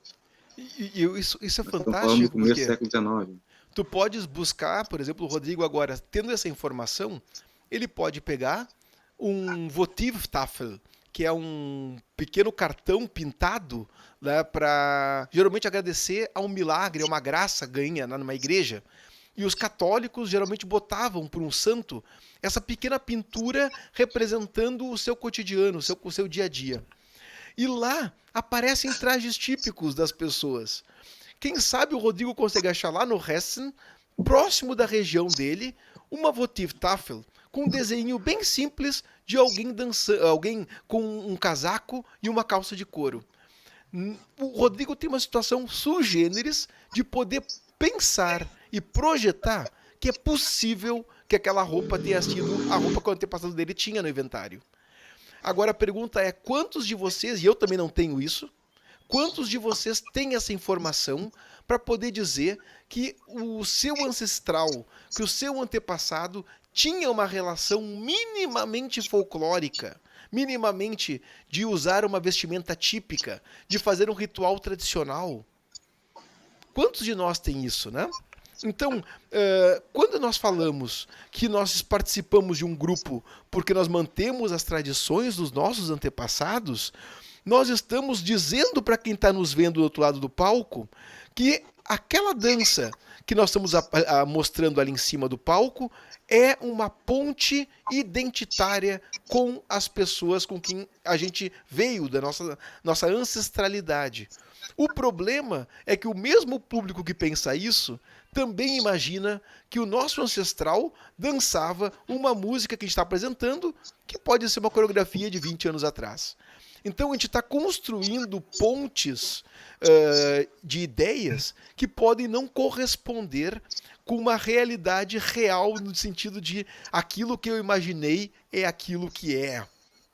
Isso é fantástico. Estamos falando do começo do século XIX. Tu podes buscar, por exemplo, o Rodrigo agora, tendo essa informação, ele pode pegar um Votivtafel, que é um pequeno cartão pintado, né, para geralmente agradecer a um milagre, a uma graça ganha numa igreja. E os católicos geralmente botavam por um santo essa pequena pintura representando o seu cotidiano, o seu dia a dia. E lá aparecem trajes típicos das pessoas. Quem sabe o Rodrigo consegue achar lá no Hessen, próximo da região dele, uma Votivtafel com um desenho bem simples de alguém dançando, alguém com um casaco e uma calça de couro. O Rodrigo tem uma situação sui generis de poder pensar e projetar que é possível que aquela roupa tenha sido a roupa que o antepassado dele tinha no inventário. Agora a pergunta é, quantos de vocês, e eu também não tenho isso, quantos de vocês têm essa informação para poder dizer que o seu ancestral, que o seu antepassado tinha uma relação minimamente folclórica, minimamente de usar uma vestimenta típica, de fazer um ritual tradicional? Quantos de nós tem isso, né? Então, quando nós falamos que nós participamos de um grupo porque nós mantemos as tradições dos nossos antepassados, nós estamos dizendo para quem está nos vendo do outro lado do palco que aquela dança que nós estamos mostrando ali em cima do palco é uma ponte identitária com as pessoas com quem a gente veio, da nossa ancestralidade. O problema é que o mesmo público que pensa isso também imagina que o nosso ancestral dançava uma música que a gente está apresentando, que pode ser uma coreografia de 20 anos atrás. Então a gente está construindo pontes de ideias que podem não corresponder com uma realidade real, no sentido de aquilo que eu imaginei é aquilo que é.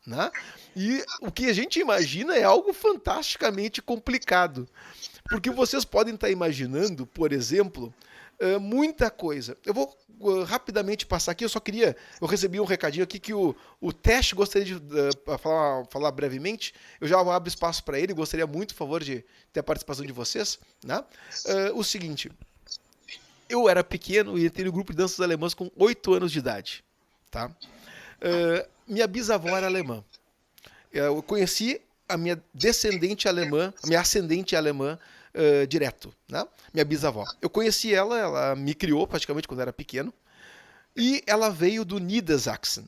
Né? E o que a gente imagina é algo fantasticamente complicado. Porque vocês podem estar imaginando, por exemplo, muita coisa. Eu vou rapidamente passar aqui, eu recebi um recadinho aqui que o Tesh gostaria de falar brevemente. Eu já abro espaço para ele, gostaria muito, por favor, de ter a participação de vocês. Né? O seguinte, eu era pequeno e entrei no grupo de danças alemãs com 8 anos de idade. Tá? Minha bisavó era alemã. Eu conheci a minha descendente alemã, a minha ascendente alemã direto, né? Minha bisavó. Eu conheci ela me criou praticamente quando eu era pequeno, e ela veio do Niedersachsen,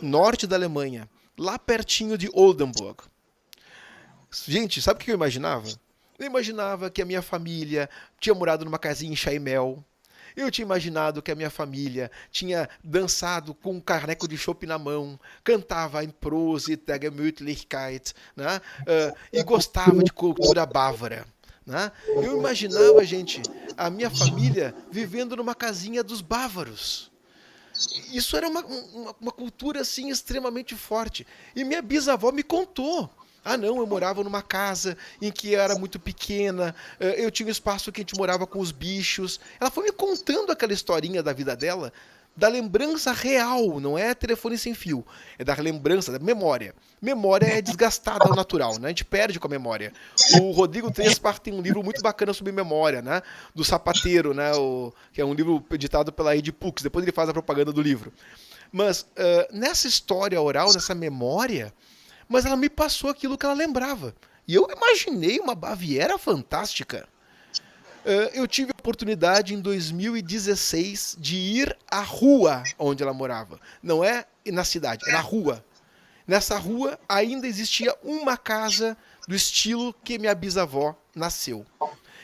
norte da Alemanha, lá pertinho de Oldenburg. Gente, sabe o que eu imaginava? Eu imaginava que a minha família tinha morado numa casinha em Chaimel. Eu tinha imaginado que a minha família tinha dançado com um caneco de chopp na mão, cantava em Prosit der Gemütlichkeit, né? E gostava de cultura bávara. Né? Eu imaginava, gente, a minha família vivendo numa casinha dos bávaros. Isso era uma cultura assim extremamente forte. E minha bisavó me contou Ah, não, eu morava numa casa em que era muito pequena, eu tinha um espaço que a gente morava com os bichos. Ela foi me contando aquela historinha da vida dela, da lembrança real, não é telefone sem fio, é da lembrança, da memória. Memória é desgastada ao natural, né? A gente perde com a memória. O Rodrigo Trespar tem um livro muito bacana sobre memória, né? Do sapateiro, né? Que é um livro editado pela Edipux. Depois ele faz a propaganda do livro. Mas nessa história oral, nessa memória, mas ela me passou aquilo que ela lembrava. E eu imaginei uma Baviera fantástica. Eu tive a oportunidade em 2016 de ir à rua onde ela morava. Não é na cidade, é na rua. Nessa rua ainda existia uma casa do estilo que minha bisavó nasceu.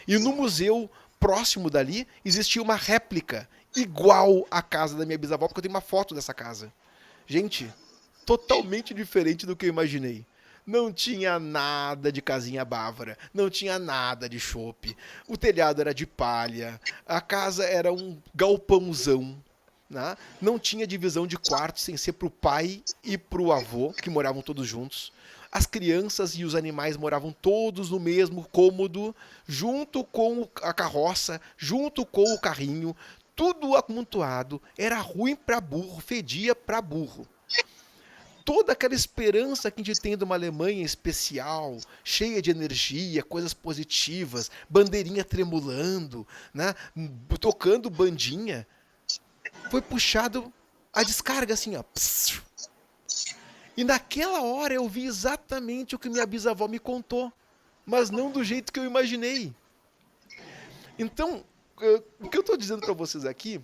E no museu próximo dali existia uma réplica igual à casa da minha bisavó, porque eu tenho uma foto dessa casa. Gente, totalmente diferente do que eu imaginei. Não tinha nada de casinha bávara, não tinha nada de chope. O telhado era de palha, a casa era um galpãozão, né? Não tinha divisão de quartos sem ser pro pai e pro avô, que moravam todos juntos. As crianças e os animais moravam todos no mesmo cômodo, junto com a carroça, junto com o carrinho, tudo amontoado. Era ruim pra burro, fedia pra burro. Toda aquela esperança que a gente tem de uma Alemanha especial, cheia de energia, coisas positivas, bandeirinha tremulando, né? Tocando bandinha, foi puxado a descarga assim, ó. E naquela hora eu vi exatamente o que minha bisavó me contou, mas não do jeito que eu imaginei. Então, o que eu estou dizendo para vocês aqui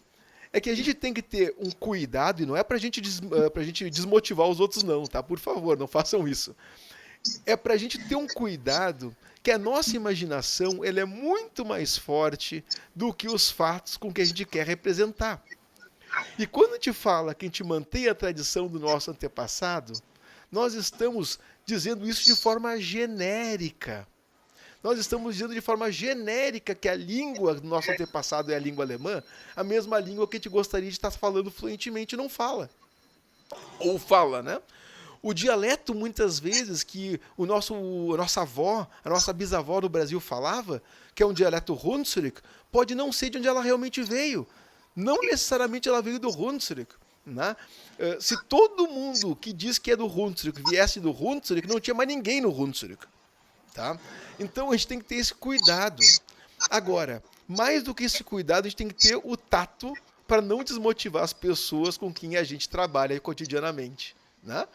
é que a gente tem que ter um cuidado, e não é pra gente desmotivar os outros não, tá? Por favor, não façam isso. É pra gente ter um cuidado que a nossa imaginação ela é muito mais forte do que os fatos com que a gente quer representar. E quando a gente fala que a gente mantém a tradição do nosso antepassado, nós estamos dizendo isso de forma genérica. Nós estamos dizendo de forma genérica que a língua do nosso antepassado é a língua alemã, a mesma língua que a gente gostaria de estar falando fluentemente e não fala. Ou fala, né? O dialeto, muitas vezes, que a nossa avó, a nossa bisavó do Brasil falava, que é um dialeto Hunsrück, pode não ser de onde ela realmente veio. Não necessariamente ela veio do Hunsrück. Né? Se todo mundo que diz que é do Hunsrück viesse do Hunsrück, não tinha mais ninguém no Hunsrück. Tá? Então a gente tem que ter esse cuidado. Agora, mais do que esse cuidado, a gente tem que ter o tato para não desmotivar as pessoas com quem a gente trabalha cotidianamente. Né?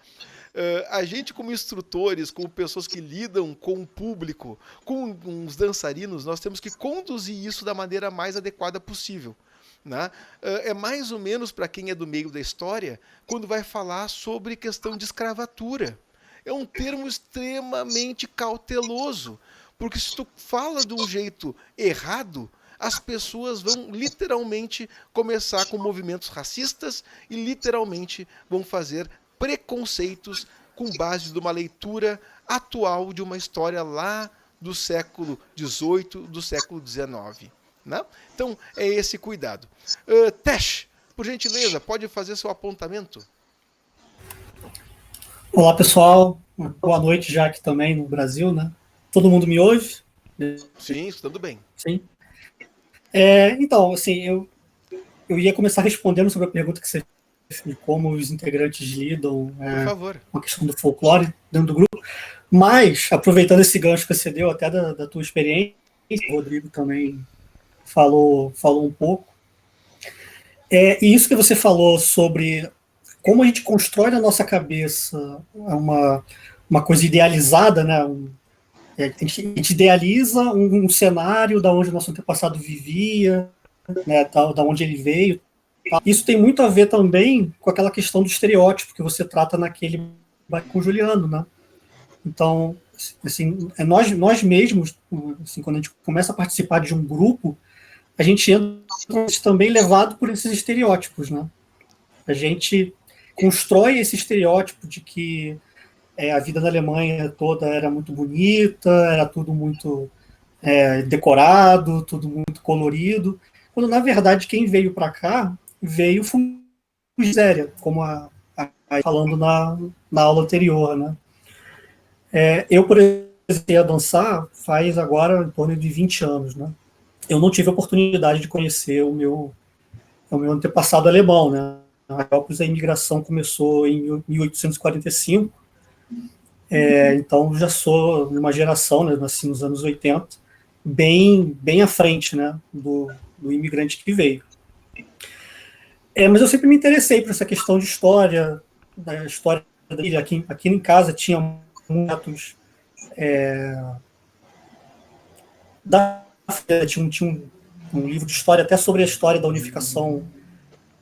A gente, como instrutores, como pessoas que lidam com o público, com os dançarinos, nós temos que conduzir isso da maneira mais adequada possível. Né? É mais ou menos para quem é do meio da história, quando vai falar sobre questão de escravatura. É um termo extremamente cauteloso, porque se tu fala de um jeito errado, as pessoas vão literalmente começar com movimentos racistas e literalmente vão fazer preconceitos com base de uma leitura atual de uma história lá do século XVIII, do século XIX. Né? Então, é esse cuidado. Tesh, por gentileza, pode fazer seu apontamento? Olá, pessoal. Boa noite já aqui também no Brasil, né? Todo mundo me ouve? Sim, estando bem. Sim. Então, assim, eu ia começar respondendo sobre a pergunta que você fez de como os integrantes lidam com a questão do folclore dentro do grupo, mas, aproveitando esse gancho que você deu até da tua experiência, o Rodrigo também falou um pouco, e isso que você falou sobre como a gente constrói na nossa cabeça uma coisa idealizada, né? A gente idealiza um cenário da onde o nosso antepassado vivia, né? Da onde ele veio. Isso tem muito a ver também com aquela questão do estereótipo que você trata naquele com o Juliano, né? Então, assim, nós mesmos, assim, quando a gente começa a participar de um grupo, a gente entra também levado por esses estereótipos, né? A gente constrói esse estereótipo de que a vida da Alemanha toda era muito bonita, era tudo muito decorado, tudo muito colorido, quando na verdade quem veio para cá veio miséria, como falando na aula anterior, né? Eu, por exemplo, comecei a dançar faz agora em torno de 20 anos, né? Eu não tive a oportunidade de conhecer o meu antepassado alemão, né? Na Marrocos, a imigração começou em 1845, então já sou de uma geração, né? Nasci nos anos 80, bem à frente, né? Do imigrante que veio. Mas eu sempre me interessei por essa questão de história, da história da ilha. Aqui em casa tinha muitos tinha um livro de história até sobre a história da unificação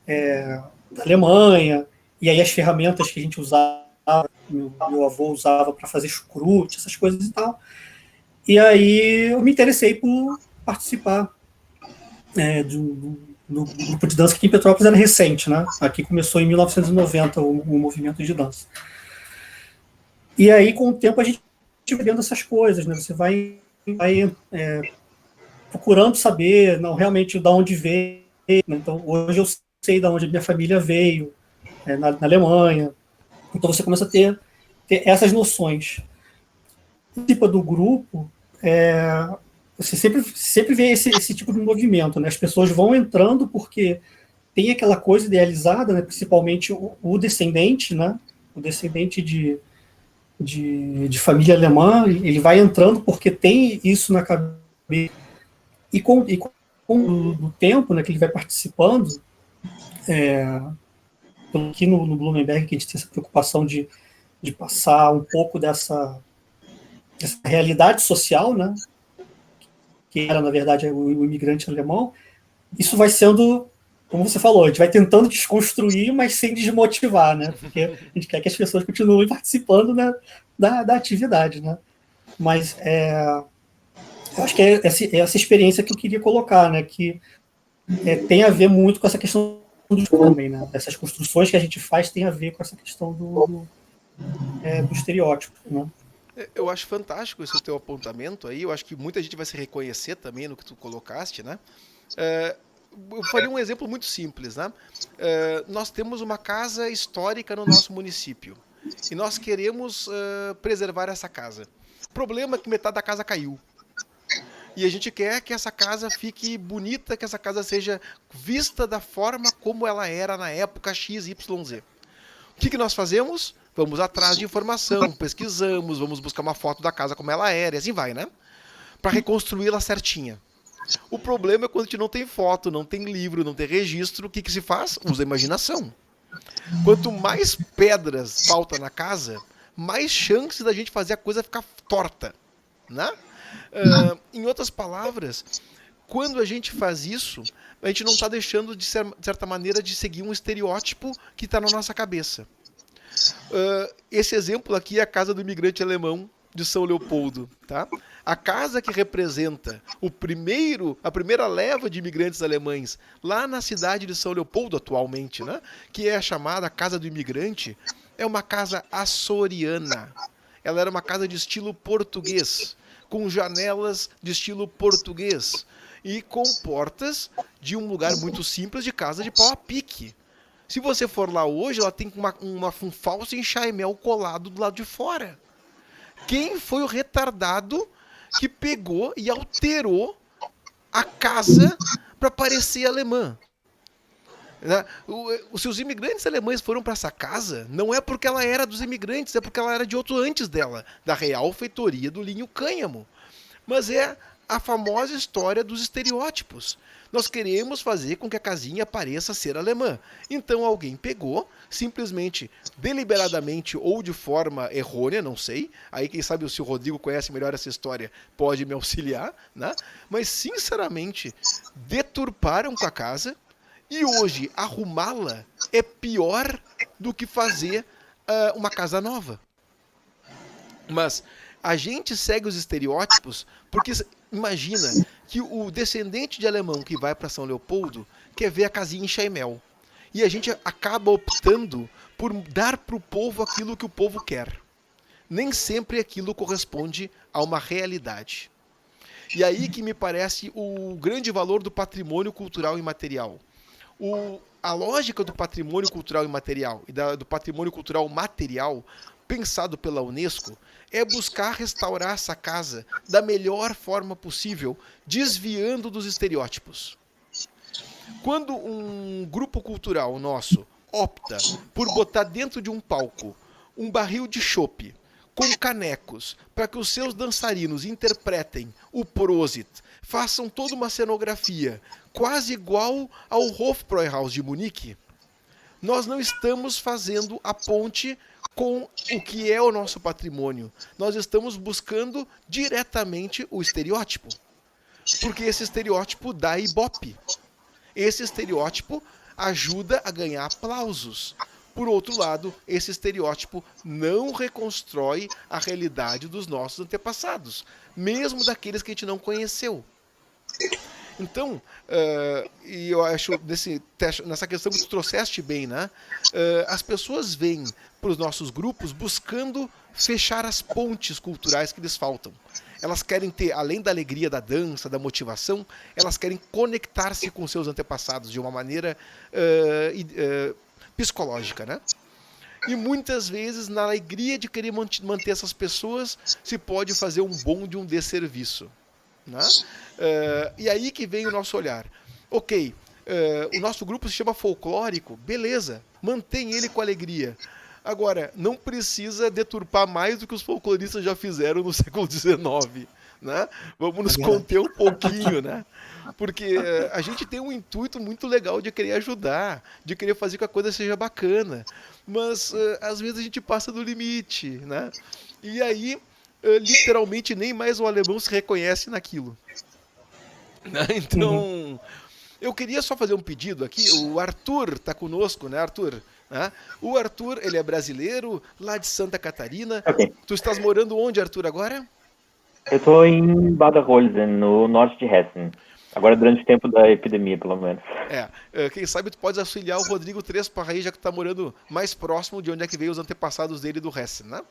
da Alemanha, e aí as ferramentas que a gente usava, meu avô usava para fazer chucrute, essas coisas e tal. E aí eu me interessei por participar do grupo de dança, que em Petrópolis era recente, né? Aqui começou em 1990 o movimento de dança. E aí, com o tempo, a gente vai vendo essas coisas, né? Você vai procurando saber, não, realmente, de onde veio. Né? Então, hoje eu sei de onde a minha família veio, na Alemanha. Então, você começa a ter essas noções. Tipo do grupo, você sempre vê esse tipo de movimento, né? As pessoas vão entrando porque tem aquela coisa idealizada, né? Principalmente o descendente, né? O descendente de família alemã, ele vai entrando porque tem isso na cabeça. E com o tempo, né, que ele vai participando, aqui no Blumenberg, que a gente tem essa preocupação de passar um pouco dessa realidade social, né, que era, na verdade, o imigrante alemão, isso vai sendo, como você falou, a gente vai tentando desconstruir, mas sem desmotivar, né, porque a gente quer que as pessoas continuem participando, né, da atividade, né, mas eu acho que é essa experiência que eu queria colocar, né, que tem a ver muito com essa questão do homem, né, essas construções que a gente faz tem a ver com essa questão do estereótipo, né. Eu acho fantástico esse teu apontamento aí, eu acho que muita gente vai se reconhecer também no que tu colocaste, né? Eu faria um exemplo muito simples, né? Nós temos uma casa histórica no nosso município e nós queremos preservar essa casa. O problema é que metade da casa caiu. E a gente quer que essa casa fique bonita, que essa casa seja vista da forma como ela era na época XYZ. O que nós fazemos? Vamos atrás de informação, pesquisamos, vamos buscar uma foto da casa como ela era, e assim vai, né? Para reconstruí-la certinha. O problema é quando a gente não tem foto, não tem livro, não tem registro, o que se faz? Usa a imaginação. Quanto mais pedras falta na casa, mais chance da gente fazer a coisa ficar torta, né? Em outras palavras, quando a gente faz isso, a gente não está deixando, de certa maneira, de seguir um estereótipo que está na nossa cabeça. Esse exemplo aqui é a casa do imigrante alemão de São Leopoldo, tá? A casa que representa a primeira leva de imigrantes alemães lá na cidade de São Leopoldo atualmente, né? Que é a chamada Casa do Imigrante, é uma casa açoriana. Ela era uma casa de estilo português, com janelas de estilo português e com portas de um lugar muito simples de casa de pau a pique. Se você for lá hoje, ela tem um falso enxaimel colado do lado de fora. Quem foi o retardado que pegou e alterou a casa para parecer alemã? Se os imigrantes alemães foram para essa casa, não é porque ela era dos imigrantes, é porque ela era de outro antes dela, da Real Feitoria do Linho Cânhamo. Mas é a famosa história dos estereótipos. Nós queremos fazer com que a casinha pareça ser alemã. Então alguém pegou, simplesmente, deliberadamente ou de forma errônea, não sei. Aí quem sabe se o Rodrigo conhece melhor essa história pode me auxiliar, né? Mas sinceramente, deturparam com a casa e hoje arrumá-la é pior do que fazer uma casa nova. Mas a gente segue os estereótipos porque imagina que o descendente de alemão que vai para São Leopoldo quer ver a casinha em Chaimel. E a gente acaba optando por dar para o povo aquilo que o povo quer. Nem sempre aquilo corresponde a uma realidade. E aí que me parece o grande valor do patrimônio cultural imaterial. A lógica do patrimônio cultural imaterial e do patrimônio cultural material pensado pela Unesco é buscar restaurar essa casa da melhor forma possível, desviando dos estereótipos. Quando um grupo cultural nosso opta por botar dentro de um palco um barril de chopp com canecos para que os seus dançarinos interpretem o Prosit, façam toda uma cenografia quase igual ao Hofbräuhaus de Munique, nós não estamos fazendo a ponte com o que é o nosso patrimônio. Nós estamos buscando diretamente o estereótipo. Porque esse estereótipo dá ibope. Esse estereótipo ajuda a ganhar aplausos. Por outro lado, esse estereótipo não reconstrói a realidade dos nossos antepassados, mesmo daqueles que a gente não conheceu. Então, e eu acho nessa questão que tu trouxeste bem, né? As pessoas vêm para os nossos grupos buscando fechar as pontes culturais que lhes faltam. Elas querem ter, além da alegria da dança, da motivação, elas querem conectar-se com seus antepassados de uma maneira psicológica, né? E muitas vezes, na alegria de querer manter essas pessoas, se pode fazer um bom de um desserviço. Né? E aí que vem o nosso olhar. Ok, o nosso grupo se chama folclórico, beleza, mantém ele com alegria. Agora, não precisa deturpar mais do que os folcloristas já fizeram no século XIX. Né? Vamos nos conter um pouquinho, né? Porque a gente tem um intuito muito legal de querer ajudar, de querer fazer que a coisa seja bacana, mas às vezes a gente passa do limite, né? E aí literalmente nem mais o alemão se reconhece naquilo. Então, eu queria só fazer um pedido aqui. O Arthur está conosco, né, Arthur? O Arthur, ele é brasileiro, lá de Santa Catarina. Okay. Tu estás morando onde, Arthur, agora? Eu estou em Baden-Holzen, no norte de Hessen. Agora durante o tempo da epidemia, pelo menos. Quem sabe tu pode auxiliar o Rodrigo Trespa aí, já que tu tá morando mais próximo de onde é que veio os antepassados dele do Hessen, né?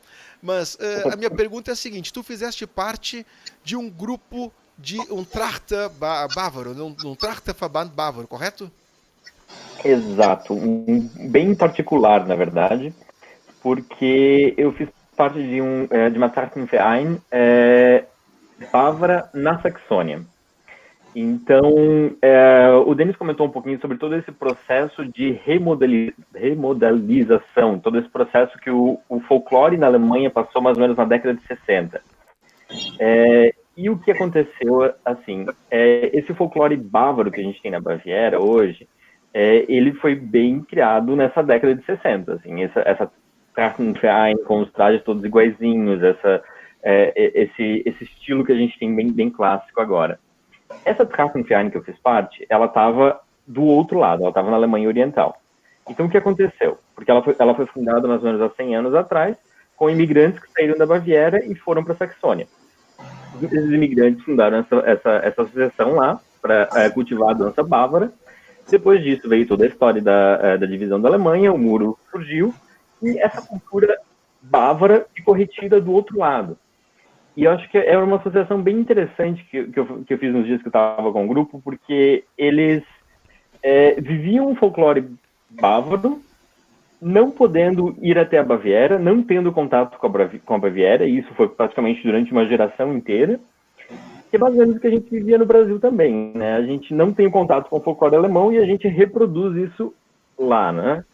Mas a minha pergunta é a seguinte, tu fizeste parte de um grupo de um Trachter bávaro, um Trachterverband bávaro, correto? Exato, bem particular, na verdade, porque eu fiz parte de uma Trachtenverein bávara na Saxônia. Então, o Denis comentou um pouquinho sobre todo esse processo de remodelização, todo esse processo que o folclore na Alemanha passou mais ou menos na década de 60. E o que aconteceu, assim, esse folclore bávaro que a gente tem na Baviera hoje, ele foi bem criado nessa década de 60, assim, essa Trachtenverein com os trajes todos iguaizinhos, esse estilo que a gente tem bem clássico agora. Essa Trachtenverein que eu fiz parte, ela estava do outro lado, ela estava na Alemanha Oriental. Então, o que aconteceu? Porque ela foi fundada mais ou menos há 100 anos atrás, com imigrantes que saíram da Baviera e foram para a Saxônia. Esses imigrantes fundaram essa associação lá, para cultivar a dança bávara. Depois disso, veio toda a história da divisão da Alemanha, o muro surgiu, e essa cultura bávara ficou retida do outro lado. E eu acho que era uma associação bem interessante que eu fiz nos dias que eu estava com o grupo, porque eles viviam um folclore bávaro, não podendo ir até a Baviera, não tendo contato com a Baviera, e isso foi praticamente durante uma geração inteira, que é basicamente o que a gente vivia no Brasil também, né? A gente não tem contato com o folclore alemão e a gente reproduz isso lá, né?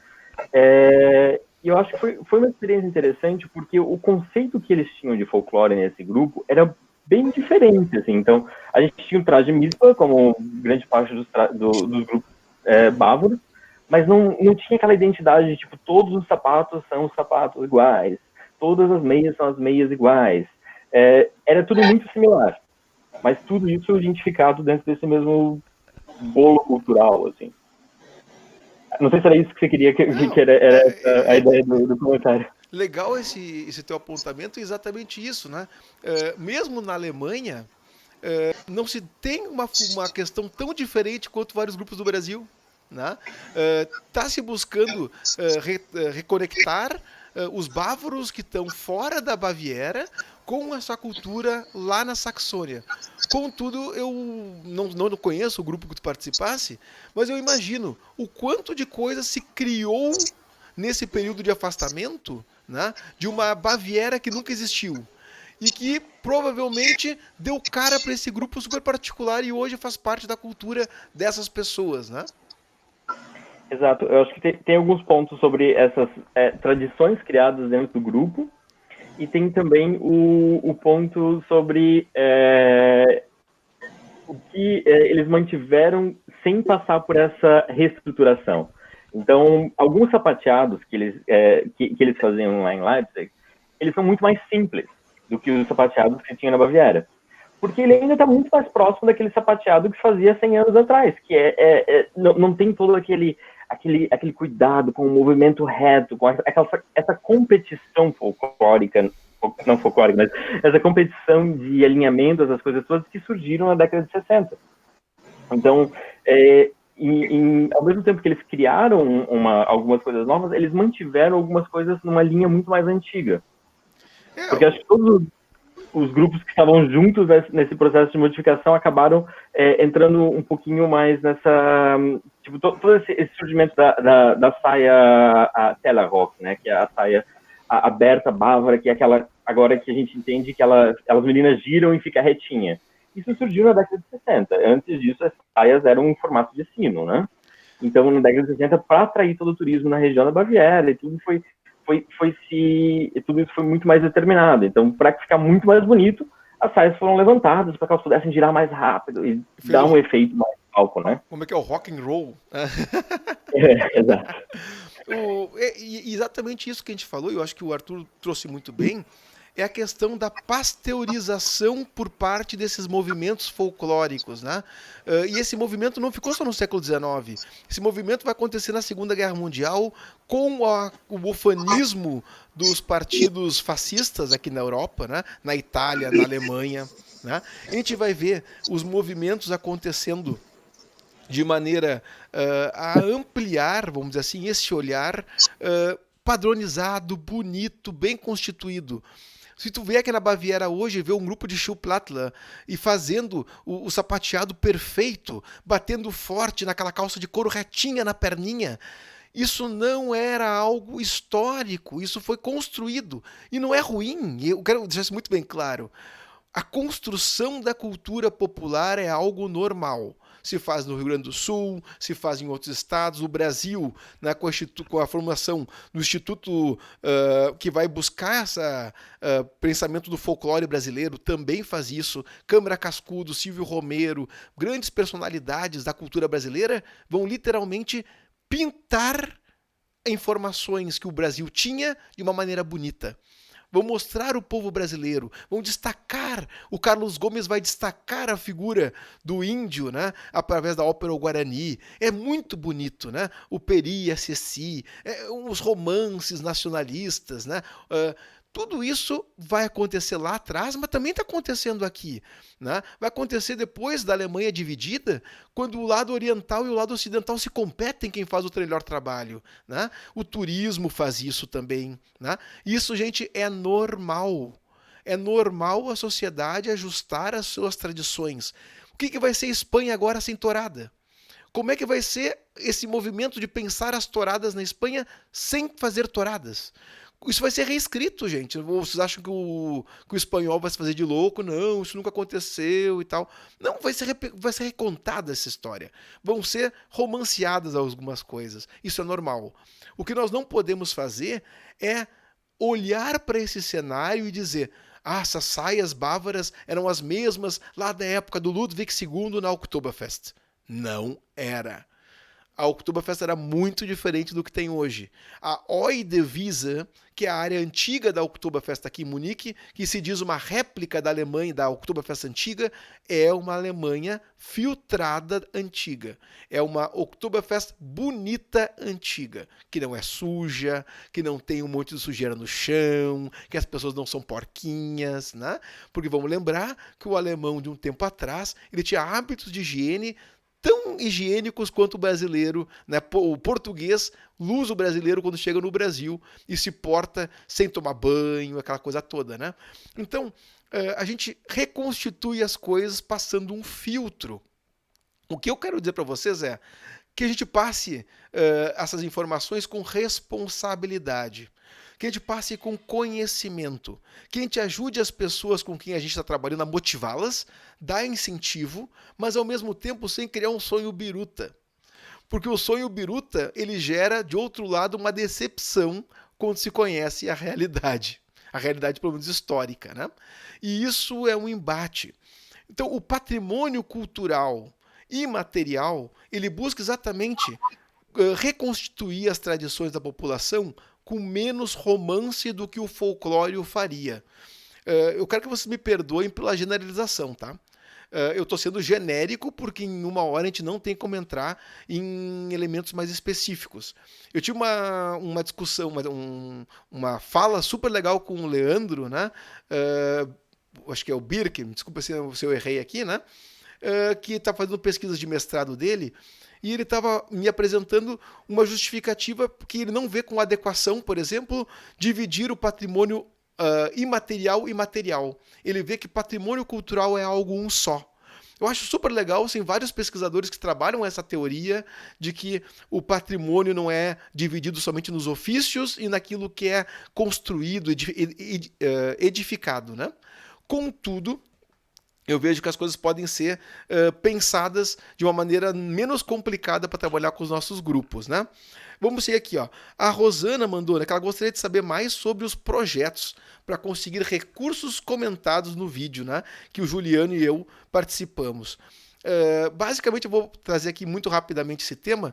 E eu acho que foi uma experiência interessante, porque o conceito que eles tinham de folclore nesse grupo era bem diferente, assim. Então, a gente tinha um traje mitzvah, como grande parte dos grupos bávaros, mas não tinha aquela identidade de, tipo, todos os sapatos são os sapatos iguais, todas as meias são as meias iguais. Era tudo muito similar, mas tudo isso identificado dentro desse mesmo bolo cultural, assim. Não sei se era isso que você queria, que era a ideia do comentário. Legal esse teu apontamento, é exatamente isso, né? Mesmo na Alemanha, não se tem uma questão tão diferente quanto vários grupos do Brasil, né? Tá se buscando reconectar os bávaros que estão fora da Baviera com essa cultura lá na Saxônia. Contudo, eu não conheço o grupo que tu participasse, mas eu imagino o quanto de coisa se criou nesse período de afastamento, né, de uma Baviera que nunca existiu e que provavelmente deu cara para esse grupo super particular e hoje faz parte da cultura dessas pessoas, né? Exato. Eu acho que tem alguns pontos sobre essas tradições criadas dentro do grupo e tem também o ponto sobre o que eles mantiveram sem passar por essa reestruturação. Então, alguns sapateados que eles faziam lá em Leipzig, eles são muito mais simples do que os sapateados que tinha na Baviera. Porque ele ainda está muito mais próximo daquele sapateado que fazia 100 anos atrás, que não tem todo aquele cuidado com o movimento reto, com essa competição folclórica, não folclórica, mas essa competição de alinhamento, essas coisas todas que surgiram na década de 60. Então, ao mesmo tempo que eles criaram algumas coisas novas, eles mantiveram algumas coisas numa linha muito mais antiga. Porque acho que todos os grupos que estavam juntos nesse processo de modificação acabaram entrando um pouquinho mais nessa... Tipo, todo esse surgimento da saia Tellerrock, né? Que é a saia aberta, bávara, que é aquela... Agora que a gente entende que elas meninas giram e fica retinha. Isso surgiu na década de 60. Antes disso, as saias eram um formato de sino, né? Então, na década de 60, para atrair todo o turismo na região da Baviera, e tudo tudo isso foi muito mais determinado. Então, para ficar muito mais bonito, as saias foram levantadas para que elas pudessem girar mais rápido e dar um efeito mais palco, né? Como é que é o rock and roll? Exato. Exatamente isso que a gente falou, e eu acho que o Arthur trouxe muito bem, é a questão da pasteurização por parte desses movimentos folclóricos, né? E esse movimento não ficou só no século XIX. Esse movimento vai acontecer na Segunda Guerra Mundial com o ufanismo dos partidos fascistas aqui na Europa, né? Na Itália, na Alemanha, né? A gente vai ver os movimentos acontecendo de maneira a ampliar, vamos dizer assim, esse olhar padronizado, bonito, bem constituído. Se tu vier aqui na Baviera hoje, ver um grupo de Schuhplattler e fazendo o sapateado perfeito, batendo forte naquela calça de couro retinha na perninha, isso não era algo histórico, isso foi construído. E não é ruim, eu quero deixar isso muito bem claro. A construção da cultura popular é algo normal. Se faz no Rio Grande do Sul, se faz em outros estados. O Brasil, né, com a formação do Instituto que vai buscar esse pensamento do folclore brasileiro, também faz isso. Câmara Cascudo, Silvio Romero, grandes personalidades da cultura brasileira vão literalmente pintar informações que o Brasil tinha de uma maneira bonita. Vão mostrar o povo brasileiro, vão destacar, o Carlos Gomes vai destacar a figura do índio, né, através da ópera O Guarani. É muito bonito, né? O Peri e a Ceci, os romances nacionalistas, né? Tudo isso vai acontecer lá atrás, mas também está acontecendo aqui, né? Vai acontecer depois da Alemanha dividida, quando o lado oriental e o lado ocidental se competem quem faz o melhor trabalho, né? O turismo faz isso também, né? Isso, gente, é normal. É normal a sociedade ajustar as suas tradições. O que vai ser Espanha agora sem tourada? Como é que vai ser esse movimento de pensar as touradas na Espanha sem fazer touradas? Isso vai ser reescrito, gente. Vocês acham que o espanhol vai se fazer de louco? Não, isso nunca aconteceu e tal. Não, vai ser recontada essa história. Vão ser romanceadas algumas coisas. Isso é normal. O que nós não podemos fazer é olhar para esse cenário e dizer: essas saias bávaras eram as mesmas lá da época do Ludwig II na Oktoberfest. Não era. A Oktoberfest era muito diferente do que tem hoje. A Oi-Devise, que é a área antiga da Oktoberfest aqui em Munique, que se diz uma réplica da Alemanha, da Oktoberfest antiga, é uma Alemanha filtrada antiga. É uma Oktoberfest bonita antiga, que não é suja, que não tem um monte de sujeira no chão, que as pessoas não são porquinhas, né? Porque vamos lembrar que o alemão de um tempo atrás, ele tinha hábitos de higiene tão higiênicos quanto o brasileiro, né? O português, luso brasileiro quando chega no Brasil e se porta sem tomar banho, aquela coisa toda, né? Então, a gente reconstitui as coisas passando um filtro. O que eu quero dizer para vocês é, que a gente passe essas informações com responsabilidade, que a gente passe com conhecimento, que a gente ajude as pessoas com quem a gente está trabalhando a motivá-las, dar incentivo, mas ao mesmo tempo sem criar um sonho biruta. Porque o sonho biruta, ele gera, de outro lado, uma decepção quando se conhece a realidade pelo menos histórica, né? E isso é um embate. Então, o patrimônio cultural imaterial, ele busca exatamente reconstituir as tradições da população com menos romance do que o folclore o faria. Eu quero que vocês me perdoem pela generalização, tá? Eu estou sendo genérico porque em uma hora a gente não tem como entrar em elementos mais específicos. Eu tive uma discussão, uma fala super legal com o Leandro, né? Acho que é o Birk, desculpa se eu errei aqui, né? Que está fazendo pesquisas de mestrado dele, e ele estava me apresentando uma justificativa que ele não vê com adequação, por exemplo, dividir o patrimônio imaterial e material. Ele vê que patrimônio cultural é algo um só. Eu acho super legal, tem vários pesquisadores que trabalham essa teoria de que o patrimônio não é dividido somente nos ofícios e naquilo que é construído, edificado, né? Contudo, eu vejo que as coisas podem ser pensadas de uma maneira menos complicada para trabalhar com os nossos grupos, né? Vamos seguir aqui, ó. A Rosana mandou, né, que ela gostaria de saber mais sobre os projetos para conseguir recursos comentados no vídeo, né, que o Juliano e eu participamos. Basicamente, eu vou trazer aqui muito rapidamente esse tema.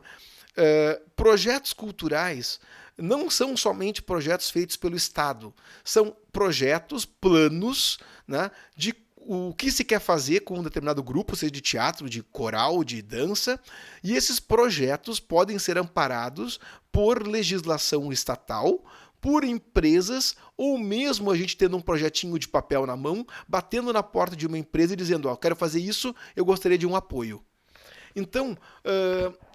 Projetos culturais não são somente projetos feitos pelo Estado, são projetos, planos, né, de o que se quer fazer com um determinado grupo, seja de teatro, de coral, de dança, e esses projetos podem ser amparados por legislação estatal, por empresas, ou mesmo a gente tendo um projetinho de papel na mão, batendo na porta de uma empresa e dizendo, ó, quero fazer isso, eu gostaria de um apoio. Então,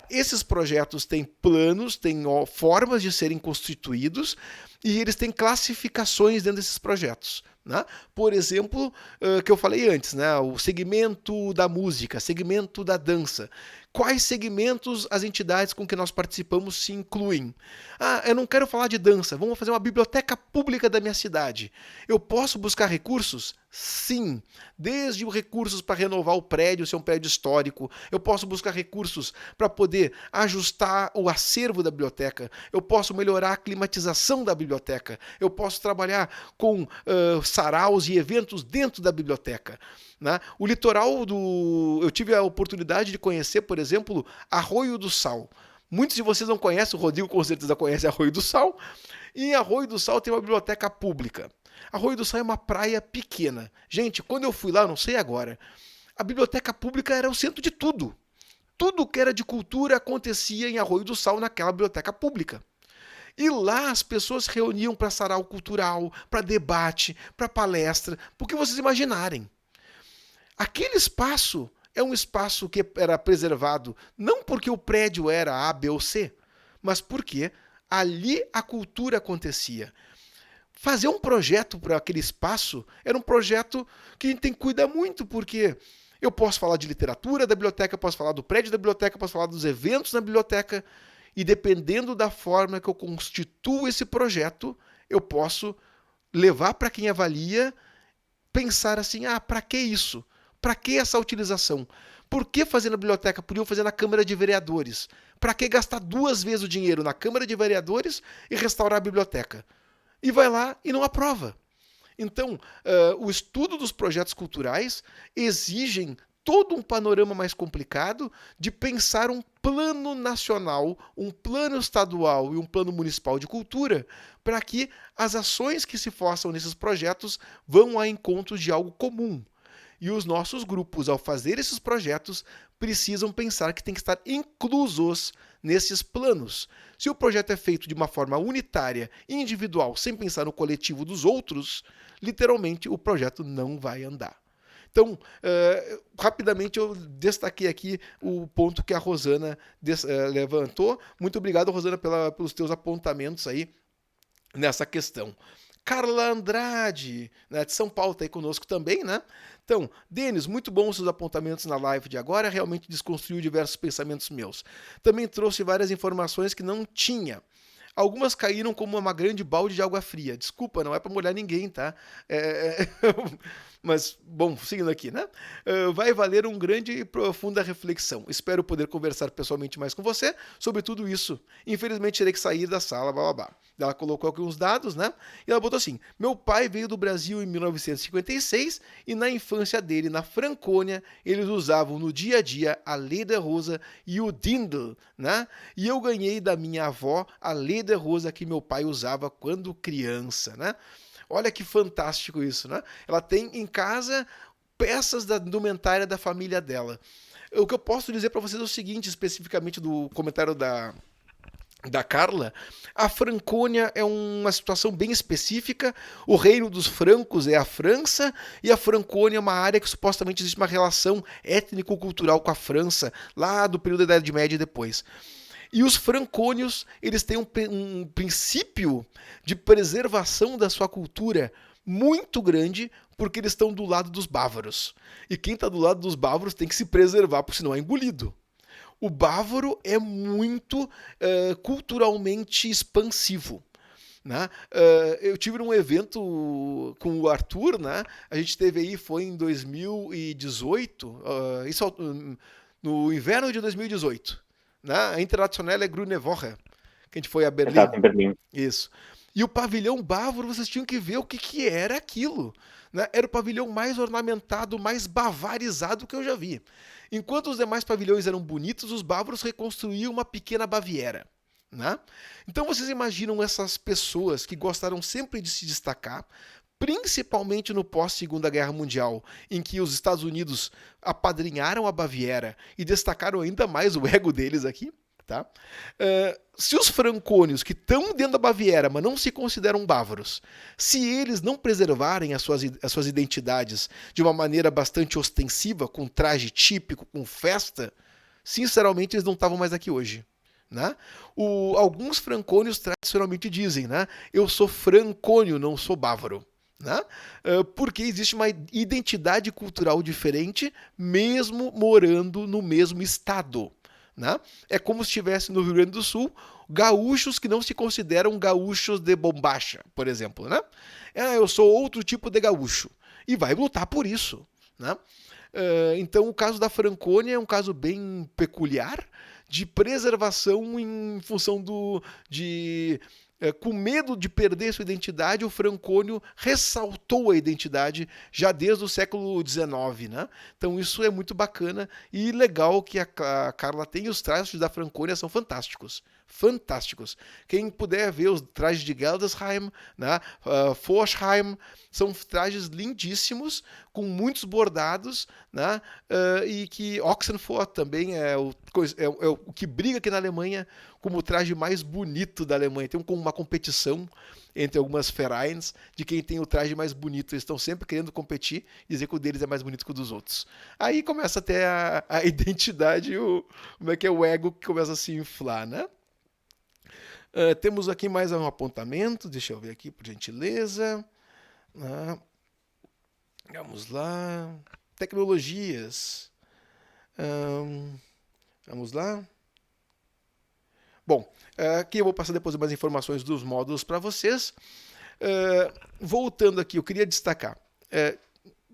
esses projetos têm planos, têm formas de serem constituídos, e eles têm classificações dentro desses projetos, né? Por exemplo, que eu falei antes, né? O segmento da música, segmento da dança. Quais segmentos as entidades com que nós participamos se incluem? Eu não quero falar de dança, vamos fazer uma biblioteca pública da minha cidade. Eu posso buscar recursos? Sim. Desde recursos para renovar o prédio, se é um prédio histórico. Eu posso buscar recursos para poder ajustar o acervo da biblioteca. Eu posso melhorar a climatização da biblioteca. Eu posso trabalhar com saraus e eventos dentro da biblioteca. Né? O litoral eu tive a oportunidade de conhecer, por exemplo, Arroio do Sal. Muitos de vocês não conhecem, o Rodrigo com certeza conhece Arroio do Sal. E em Arroio do Sal tem uma biblioteca pública. Arroio do Sal é uma praia pequena. Gente, quando eu fui lá, não sei agora, a biblioteca pública era o centro de tudo. Tudo que era de cultura acontecia em Arroio do Sal naquela biblioteca pública. E lá as pessoas se reuniam para sarau cultural, para debate, para palestra, por que vocês imaginarem. Aquele espaço é um espaço que era preservado não porque o prédio era A, B ou C, mas porque ali a cultura acontecia. Fazer um projeto para aquele espaço era um projeto que a gente tem que cuidar muito, porque eu posso falar de literatura da biblioteca, posso falar do prédio da biblioteca, posso falar dos eventos na biblioteca, e dependendo da forma que eu constituo esse projeto, eu posso levar para quem avalia, pensar assim, para que isso? Para que essa utilização? Por que fazer na biblioteca? Podiam fazer na Câmara de Vereadores. Para que gastar 2 vezes o dinheiro na Câmara de Vereadores e restaurar a biblioteca? E vai lá e não aprova. Então, o estudo dos projetos culturais exigem todo um panorama mais complicado de pensar um plano nacional, um plano estadual e um plano municipal de cultura, para que as ações que se façam nesses projetos vão ao encontro de algo comum. E os nossos grupos, ao fazer esses projetos, precisam pensar que tem que estar inclusos nesses planos. Se o projeto é feito de uma forma unitária, individual, sem pensar no coletivo dos outros, literalmente o projeto não vai andar. Então, rapidamente eu destaquei aqui o ponto que a Rosana levantou. Muito obrigado, Rosana, pelos teus apontamentos aí nessa questão. Carla Andrade, né, de São Paulo, está aí conosco também, né? Então, Denis, muito bom os seus apontamentos na live de agora, realmente desconstruiu diversos pensamentos meus. Também trouxe várias informações que não tinha. Algumas caíram como uma grande balde de água fria. Desculpa, não é para molhar ninguém, tá? Mas, bom, seguindo aqui, né? Vai valer uma grande e profunda reflexão. Espero poder conversar pessoalmente mais com você sobre tudo isso. Infelizmente, terei que sair da sala, blá, blá, blá. Ela colocou aqui uns dados, né? E ela botou assim: meu pai veio do Brasil em 1956 e na infância dele, na Franconia, eles usavam no dia a dia a Lederhosen e o Dirndl, né? E eu ganhei da minha avó a Lederhosen que meu pai usava quando criança, né? Olha que fantástico isso, né? Ela tem em casa peças da indumentária da família dela. O que eu posso dizer para vocês é o seguinte, especificamente do comentário da Carla: a Franconia é uma situação bem específica, o reino dos francos é a França, e a Franconia é uma área que supostamente existe uma relação étnico-cultural com a França, lá do período da Idade Média e depois. E os francônios, eles têm um princípio de preservação da sua cultura muito grande, porque eles estão do lado dos bávaros. E quem está do lado dos bávaros tem que se preservar, porque senão é engolido. O bávaro é muito culturalmente expansivo. Né? Eu tive um evento com o Arthur, né? A gente teve aí, foi em 2018, no inverno de 2018. Né? A Internationale Grüne Woche, que a gente foi a Berlim. Exato, em Berlim. Isso. E o pavilhão bávaro, vocês tinham que ver o que era aquilo. Né? Era o pavilhão mais ornamentado, mais bavarizado que eu já vi. Enquanto os demais pavilhões eram bonitos, os bávaros reconstruíam uma pequena Baviera. Né? Então vocês imaginam essas pessoas que gostaram sempre de se destacar, principalmente no pós-Segunda Guerra Mundial, em que os Estados Unidos apadrinharam a Baviera e destacaram ainda mais o ego deles aqui. Tá? Se os francônios que estão dentro da Baviera, mas não se consideram bávaros, se eles não preservarem as suas identidades de uma maneira bastante ostensiva, com traje típico, com festa, sinceramente eles não estavam mais aqui hoje. Né? Alguns francônios tradicionalmente dizem, né? Eu sou francônio, não sou bávaro. Né? Porque existe uma identidade cultural diferente, mesmo morando no mesmo estado. Né? É como se estivesse no Rio Grande do Sul gaúchos que não se consideram gaúchos de bombacha, por exemplo. Né? Eu sou outro tipo de gaúcho. E vai lutar por isso. Né? Então o caso da Franconia é um caso bem peculiar de preservação em função com medo de perder sua identidade, o francônio ressaltou a identidade já desde o século XIX, né? Então isso é muito bacana e legal que a Carla tem. Os trajes da Franconia são fantásticos. Fantásticos. Quem puder ver os trajes de Geldesheim, né? Forsheim, são trajes lindíssimos, com muitos bordados, né? E que Oxenfurt também é o que briga aqui na Alemanha como o traje mais bonito da Alemanha. Tem uma competição entre algumas Vereins de quem tem o traje mais bonito. Eles estão sempre querendo competir e dizer que o deles é mais bonito que o dos outros. Aí começa até a identidade, como é que é o ego que começa a se inflar, né? Temos aqui mais um apontamento. Deixa eu ver aqui, por gentileza. Vamos lá. Tecnologias. Vamos lá. Bom, aqui eu vou passar depois mais informações dos módulos para vocês. Voltando aqui, eu queria destacar.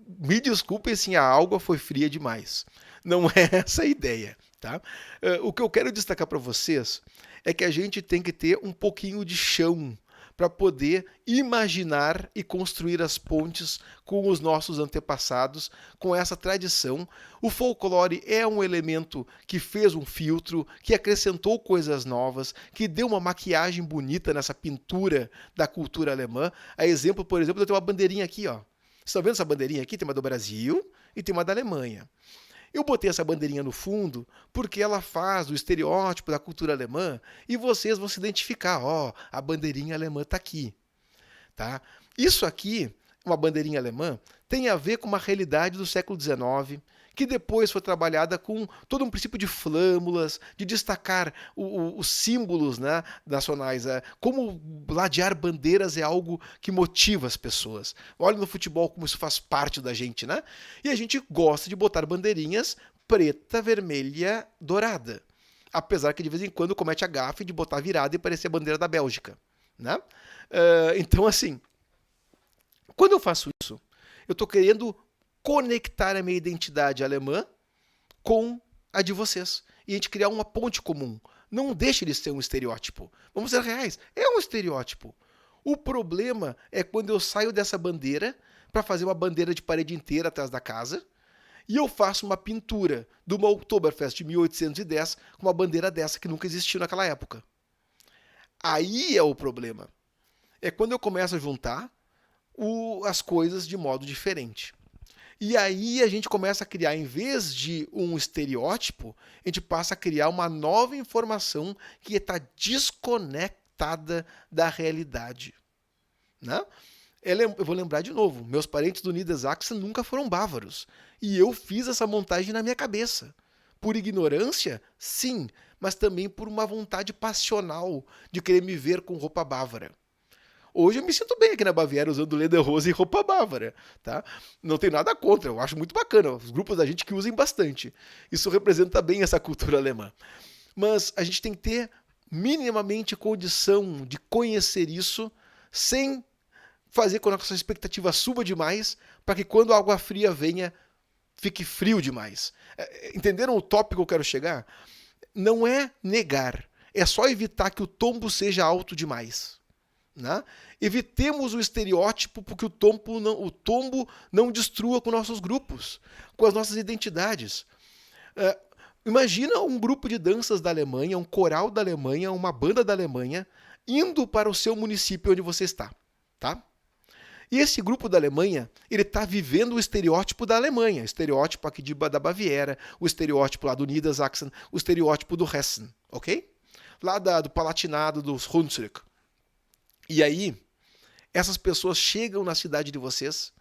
Me desculpem se a água foi fria demais. Não é essa a ideia. Tá? O que eu quero destacar para vocês é que a gente tem que ter um pouquinho de chão para poder imaginar e construir as pontes com os nossos antepassados, com essa tradição. O folclore é um elemento que fez um filtro, que acrescentou coisas novas, que deu uma maquiagem bonita nessa pintura da cultura alemã. A exemplo, por exemplo, eu tenho uma bandeirinha aqui, ó. Vocês estão vendo essa bandeirinha aqui? Tem uma do Brasil e tem uma da Alemanha. Eu botei essa bandeirinha no fundo porque ela faz o estereótipo da cultura alemã e vocês vão se identificar. Ó, a bandeirinha alemã está aqui. Tá? Isso aqui, uma bandeirinha alemã, tem a ver com uma realidade do século XIX que depois foi trabalhada com todo um princípio de flâmulas, de destacar os símbolos, né, nacionais. Como ladear bandeiras é algo que motiva as pessoas. Olha no futebol como isso faz parte da gente, né? E a gente gosta de botar bandeirinhas preta, vermelha, dourada. Apesar que de vez em quando comete a gafe de botar virada e parecer a bandeira da Bélgica, né? Então, assim, quando eu faço isso, eu estou querendo conectar a minha identidade alemã com a de vocês. E a gente criar uma ponte comum. Não deixe de ser um estereótipo. Vamos ser reais. É um estereótipo. O problema é quando eu saio dessa bandeira para fazer uma bandeira de parede inteira atrás da casa e eu faço uma pintura de uma Oktoberfest de 1810 com uma bandeira dessa que nunca existiu naquela época. Aí é o problema. É quando eu começo a juntar as coisas de modo diferente. E aí a gente começa a criar, em vez de um estereótipo, a gente passa a criar uma nova informação que está desconectada da realidade. Né? Eu vou lembrar de novo, meus parentes do Niedersachsen nunca foram bávaros. E eu fiz essa montagem na minha cabeça. Por ignorância? Sim, mas também por uma vontade passional de querer me ver com roupa bávara. Hoje eu me sinto bem aqui na Baviera usando lederhosen e roupa bávara, tá? Não tem nada contra, eu acho muito bacana, os grupos da gente que usem bastante. Isso representa bem essa cultura alemã. Mas a gente tem que ter minimamente condição de conhecer isso sem fazer com que a nossa expectativa suba demais, para que quando a água fria venha, fique frio demais. Entenderam o tópico que eu quero chegar? Não é negar, é só evitar que o tombo seja alto demais. Né? Evitemos o estereótipo porque o tombo não destrua com nossos grupos, com as nossas identidades. Imagina um grupo de danças da Alemanha, um coral da Alemanha, uma banda da Alemanha, indo para o seu município onde você está. Tá? E esse grupo da Alemanha, ele está vivendo o estereótipo da Alemanha, o estereótipo aqui da Baviera, o estereótipo lá do Niedersachsen, o estereótipo do Hessen, ok? Lá do Palatinado, dos Hunsrück. E aí, essas pessoas chegam na cidade de vocês,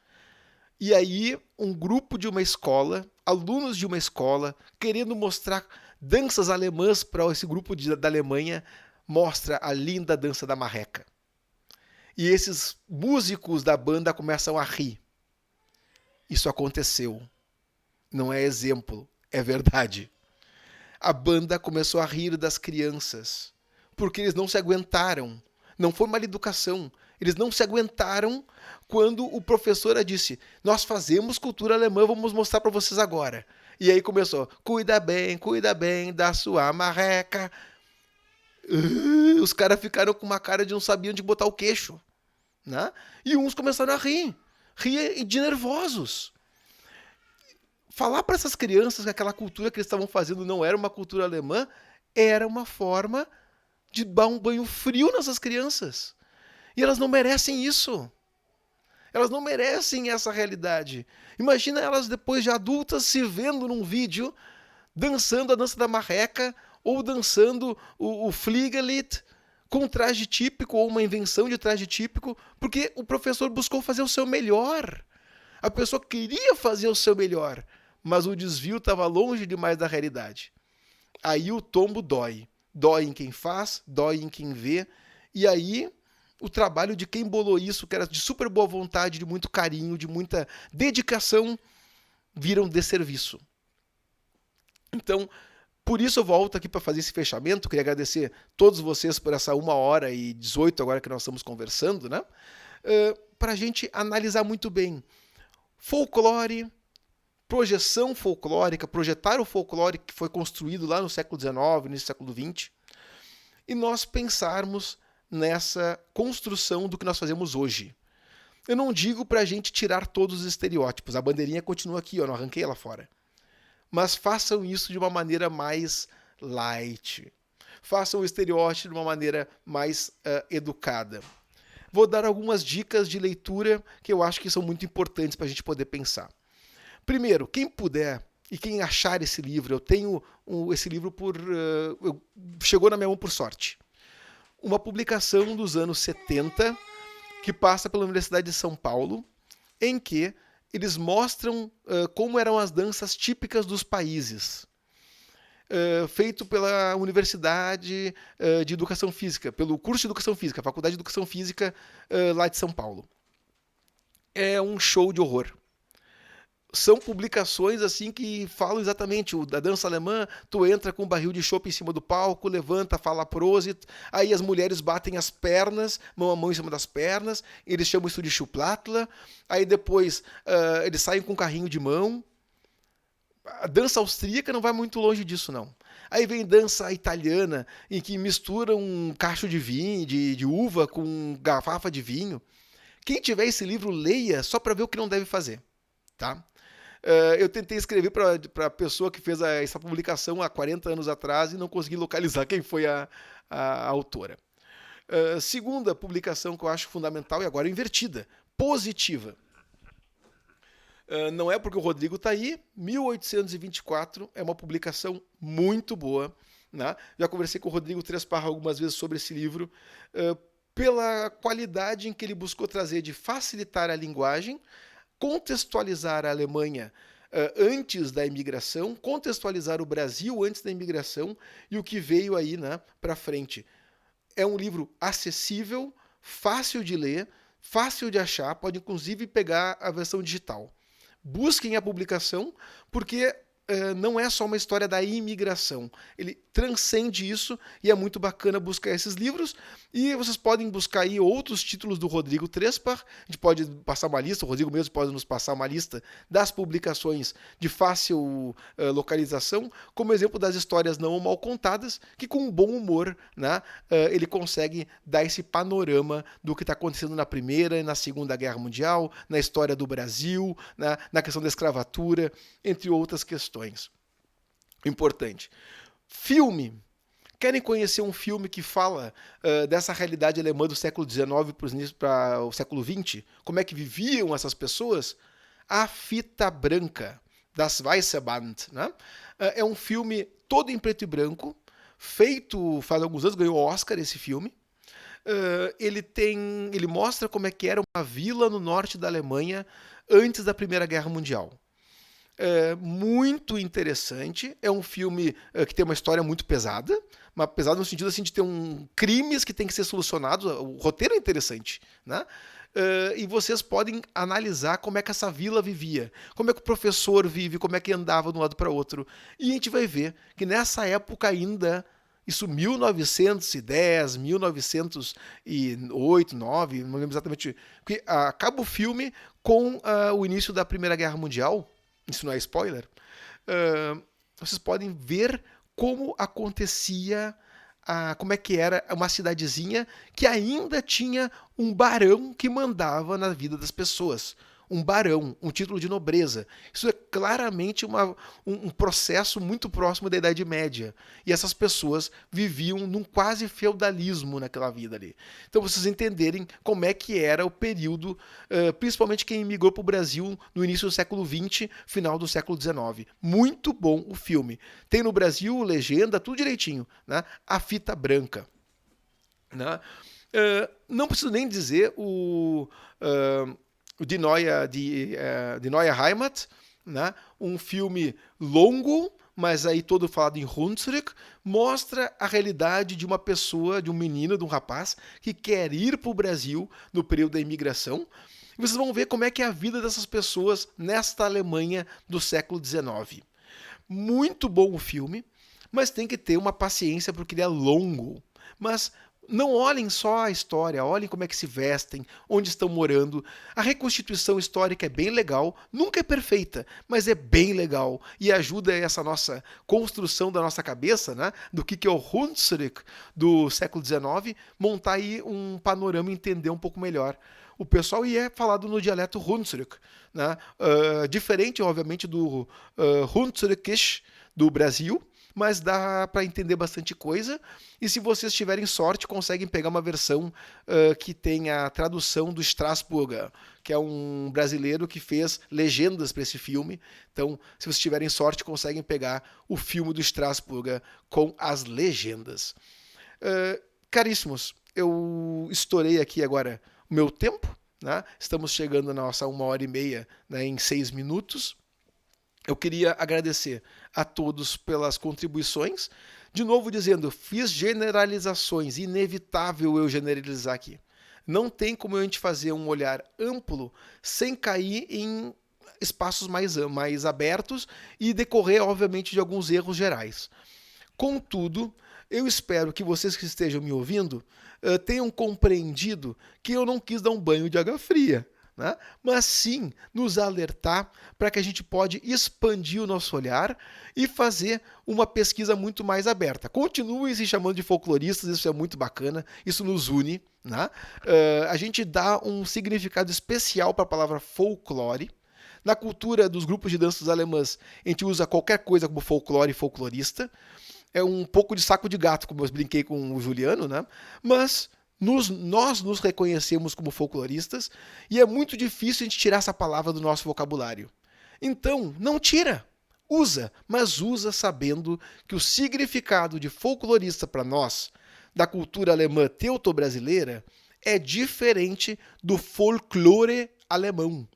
e aí um grupo de uma escola, alunos de uma escola, querendo mostrar danças alemãs para esse grupo da Alemanha, mostra a linda dança da marreca. E esses músicos da banda começam a rir. Isso aconteceu. Não é exemplo, é verdade. A banda começou a rir das crianças, porque eles não se aguentaram. Não foi mal educação. Eles não se aguentaram quando o professor disse: nós fazemos cultura alemã, vamos mostrar para vocês agora. E aí começou: cuida bem da sua marreca. Os caras ficaram com uma cara de não sabiam onde botar o queixo. Né? E uns começaram a rir de nervosos. Falar para essas crianças que aquela cultura que eles estavam fazendo não era uma cultura alemã, era uma forma de dar um banho frio nessas crianças. E elas não merecem isso. Elas não merecem essa realidade. Imagina elas depois de adultas se vendo num vídeo dançando a dança da marreca ou dançando o Fliegerlied com um traje típico ou uma invenção de traje típico, porque o professor buscou fazer o seu melhor. A pessoa queria fazer o seu melhor, mas o desvio estava longe demais da realidade. Aí o tombo dói. Dói em quem faz, dói em quem vê. E aí o trabalho de quem bolou isso, que era de super boa vontade, de muito carinho, de muita dedicação, vira um desserviço. Então, por isso eu volto aqui para fazer esse fechamento. Queria agradecer todos vocês por essa 1h18 agora que nós estamos conversando, né? Para a gente analisar muito bem folclore, projeção folclórica, projetar o folclore que foi construído lá no século XIX, no século XX, e nós pensarmos nessa construção do que nós fazemos hoje. Eu não digo para a gente tirar todos os estereótipos, a bandeirinha continua aqui, eu não arranquei ela fora. Mas façam isso de uma maneira mais light. Façam o estereótipo de uma maneira mais educada. Vou dar algumas dicas de leitura que eu acho que são muito importantes para a gente poder pensar. Primeiro, quem puder e quem achar esse livro, eu tenho esse livro chegou na minha mão por sorte. Uma publicação dos anos 70 que passa pela Universidade de São Paulo, em que eles mostram como eram as danças típicas dos países. Feito pela Universidade de Educação Física, pelo curso de Educação Física, Faculdade de Educação Física lá de São Paulo. É um show de horror. São publicações assim que falam exatamente da dança alemã. Tu entra com um barril de chopp em cima do palco, levanta, fala Prosit, aí as mulheres batem as pernas, mão a mão em cima das pernas, eles chamam isso de Schuhplattler, aí depois eles saem com um carrinho de mão. A dança austríaca não vai muito longe disso, não. Aí vem dança italiana, em que mistura um cacho de vinho, de uva com garrafa de vinho. Quem tiver esse livro, leia só para ver o que não deve fazer. Tá? Eu tentei escrever para a pessoa que fez essa publicação há 40 anos atrás e não consegui localizar quem foi a autora. Segunda publicação que eu acho fundamental, e agora invertida, positiva. Não é porque o Rodrigo está aí, 1824 é uma publicação muito boa. Né? Já conversei com o Rodrigo Tresparra algumas vezes sobre esse livro, pela qualidade em que ele buscou trazer de facilitar a linguagem, contextualizar a Alemanha antes da imigração, contextualizar o Brasil antes da imigração e o que veio aí, né, para frente. É um livro acessível, fácil de ler, fácil de achar, pode inclusive pegar a versão digital. Busquem a publicação, porque não é só uma história da imigração. Ele transcende isso e é muito bacana buscar esses livros. E vocês podem buscar aí outros títulos do Rodrigo Trespar. A gente pode passar uma lista, o Rodrigo mesmo pode nos passar uma lista das publicações de fácil localização, como exemplo das histórias não mal contadas, que com um bom humor, né, ele consegue dar esse panorama do que está acontecendo na Primeira e na Segunda Guerra Mundial, na história do Brasil, na questão da escravatura, entre outras questões. Importante. Filme. Querem conhecer um filme que fala dessa realidade alemã do século XIX para o século XX? Como é que viviam essas pessoas? A Fita Branca, das Weiße Band. Né? É um filme todo em preto e branco, feito faz alguns anos, ganhou Oscar esse filme. Ele mostra como é que era uma vila no norte da Alemanha antes da Primeira Guerra Mundial. Muito interessante. É um filme que tem uma história muito pesada, mas pesada no sentido assim, de ter crimes que têm que ser solucionados. O roteiro é interessante, né? E vocês podem analisar como é que essa vila vivia, como é que o professor vive, como é que andava de um lado para outro. E a gente vai ver que nessa época ainda, isso 1910, 1908, 9, não lembro exatamente, porque acaba o filme com o início da Primeira Guerra Mundial. Isso não é spoiler. Vocês podem ver como acontecia, como é que era uma cidadezinha que ainda tinha um barão que mandava na vida das pessoas. Um barão, um título de nobreza. Isso é claramente um processo muito próximo da Idade Média. E essas pessoas viviam num quase feudalismo naquela vida ali. Então, vocês entenderem como é que era o período, principalmente quem imigrou para o Brasil no início do século XX, final do século XIX. Muito bom o filme. Tem no Brasil legenda, tudo direitinho. Né? A Fita Branca. Né? Não preciso nem dizer o Die Neue Heimat, né? Um filme longo, mas aí todo falado em Hunsrück, mostra a realidade de uma pessoa, de um menino, de um rapaz, que quer ir para o Brasil no período da imigração. E vocês vão ver como é que é a vida dessas pessoas nesta Alemanha do século XIX. Muito bom o filme, mas tem que ter uma paciência porque ele é longo. Mas não olhem só a história, olhem como é que se vestem, onde estão morando. A reconstituição histórica é bem legal, nunca é perfeita, mas é bem legal e ajuda essa nossa construção da nossa cabeça, né, do que é o Hunsrück do século XIX, montar aí um panorama e entender um pouco melhor. O pessoal é falado no dialeto Hunsrück, né, diferente, obviamente, do Hunsrückisch do Brasil, mas dá para entender bastante coisa. E se vocês tiverem sorte, conseguem pegar uma versão que tem a tradução do Strasburger, que é um brasileiro que fez legendas para esse filme. Então, se vocês tiverem sorte, conseguem pegar o filme do Strasburger com as legendas. Caríssimos, eu estourei aqui agora o meu tempo, né? Estamos chegando na nossa 1h30, né, em 6 minutos. Eu queria agradecer a todos pelas contribuições. De novo dizendo, fiz generalizações, inevitável eu generalizar aqui. Não tem como a gente fazer um olhar amplo sem cair em espaços mais abertos e decorrer, obviamente, de alguns erros gerais. Contudo, eu espero que vocês que estejam me ouvindo tenham compreendido que eu não quis dar um banho de água fria, né? Mas sim nos alertar para que a gente pode expandir o nosso olhar e fazer uma pesquisa muito mais aberta. Continuem se chamando de folcloristas, isso é muito bacana, isso nos une, né? A gente dá um significado especial para a palavra folclore. Na cultura dos grupos de danças alemãs, a gente usa qualquer coisa como folclore e folclorista. É um pouco de saco de gato, como eu brinquei com o Juliano, né? Mas nós nos reconhecemos como folcloristas e é muito difícil a gente tirar essa palavra do nosso vocabulário. Então, não tira, usa, mas usa sabendo que o significado de folclorista para nós, da cultura alemã teuto-brasileira, é diferente do folclore alemão.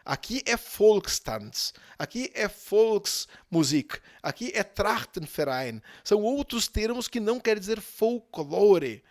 Aqui é Volkstanz, aqui é Volksmusik, aqui é Trachtenverein. São outros termos que não querem dizer folclore.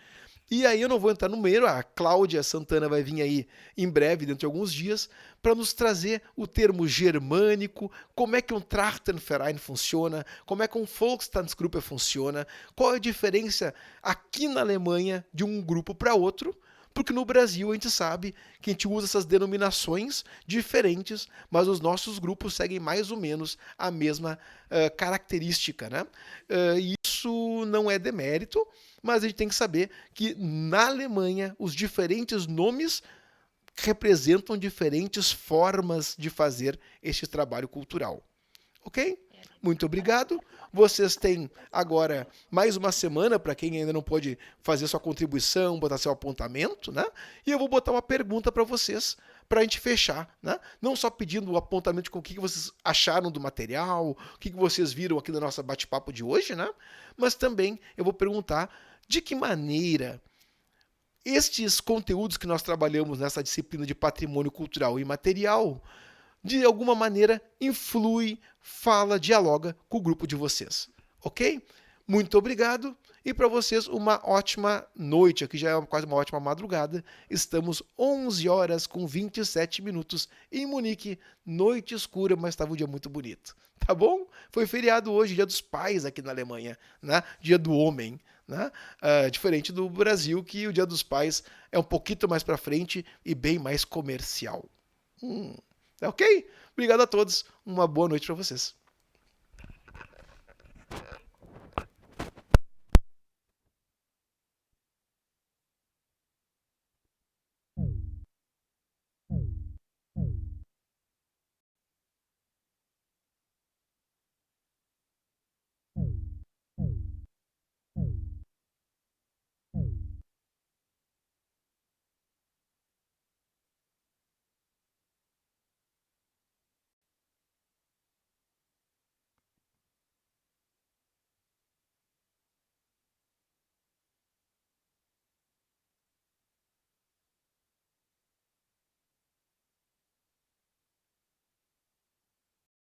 E aí eu não vou entrar no meio, a Cláudia Santana vai vir aí em breve, dentro de alguns dias, para nos trazer o termo germânico, como é que um Trachtenverein funciona, como é que um Volkstanzgruppe funciona, qual é a diferença aqui na Alemanha de um grupo para outro, porque no Brasil a gente sabe que a gente usa essas denominações diferentes, mas os nossos grupos seguem mais ou menos a mesma característica, né? Isso não é demérito, mas a gente tem que saber que na Alemanha os diferentes nomes representam diferentes formas de fazer este trabalho cultural. Ok? Muito obrigado. Vocês têm agora mais uma semana para quem ainda não pôde fazer sua contribuição, botar seu apontamento, né? E eu vou botar uma pergunta para vocês para a gente fechar, né? Não só pedindo o apontamento com o que vocês acharam do material, o que vocês viram aqui no nosso bate-papo de hoje, né? Mas também eu vou perguntar de que maneira estes conteúdos que nós trabalhamos nessa disciplina de patrimônio cultural e material de alguma maneira influi, fala, dialoga com o grupo de vocês. Ok? Muito obrigado e para vocês uma ótima noite. Aqui já é quase uma ótima madrugada. Estamos 11h27 em Munique. Noite escura, mas estava um dia muito bonito. Tá bom? Foi feriado hoje, Dia dos Pais aqui na Alemanha, né? Dia do Homem, né? Diferente do Brasil, que o Dia dos Pais é um pouquinho mais para frente e bem mais comercial. Ok? Obrigado a todos. Uma boa noite para vocês.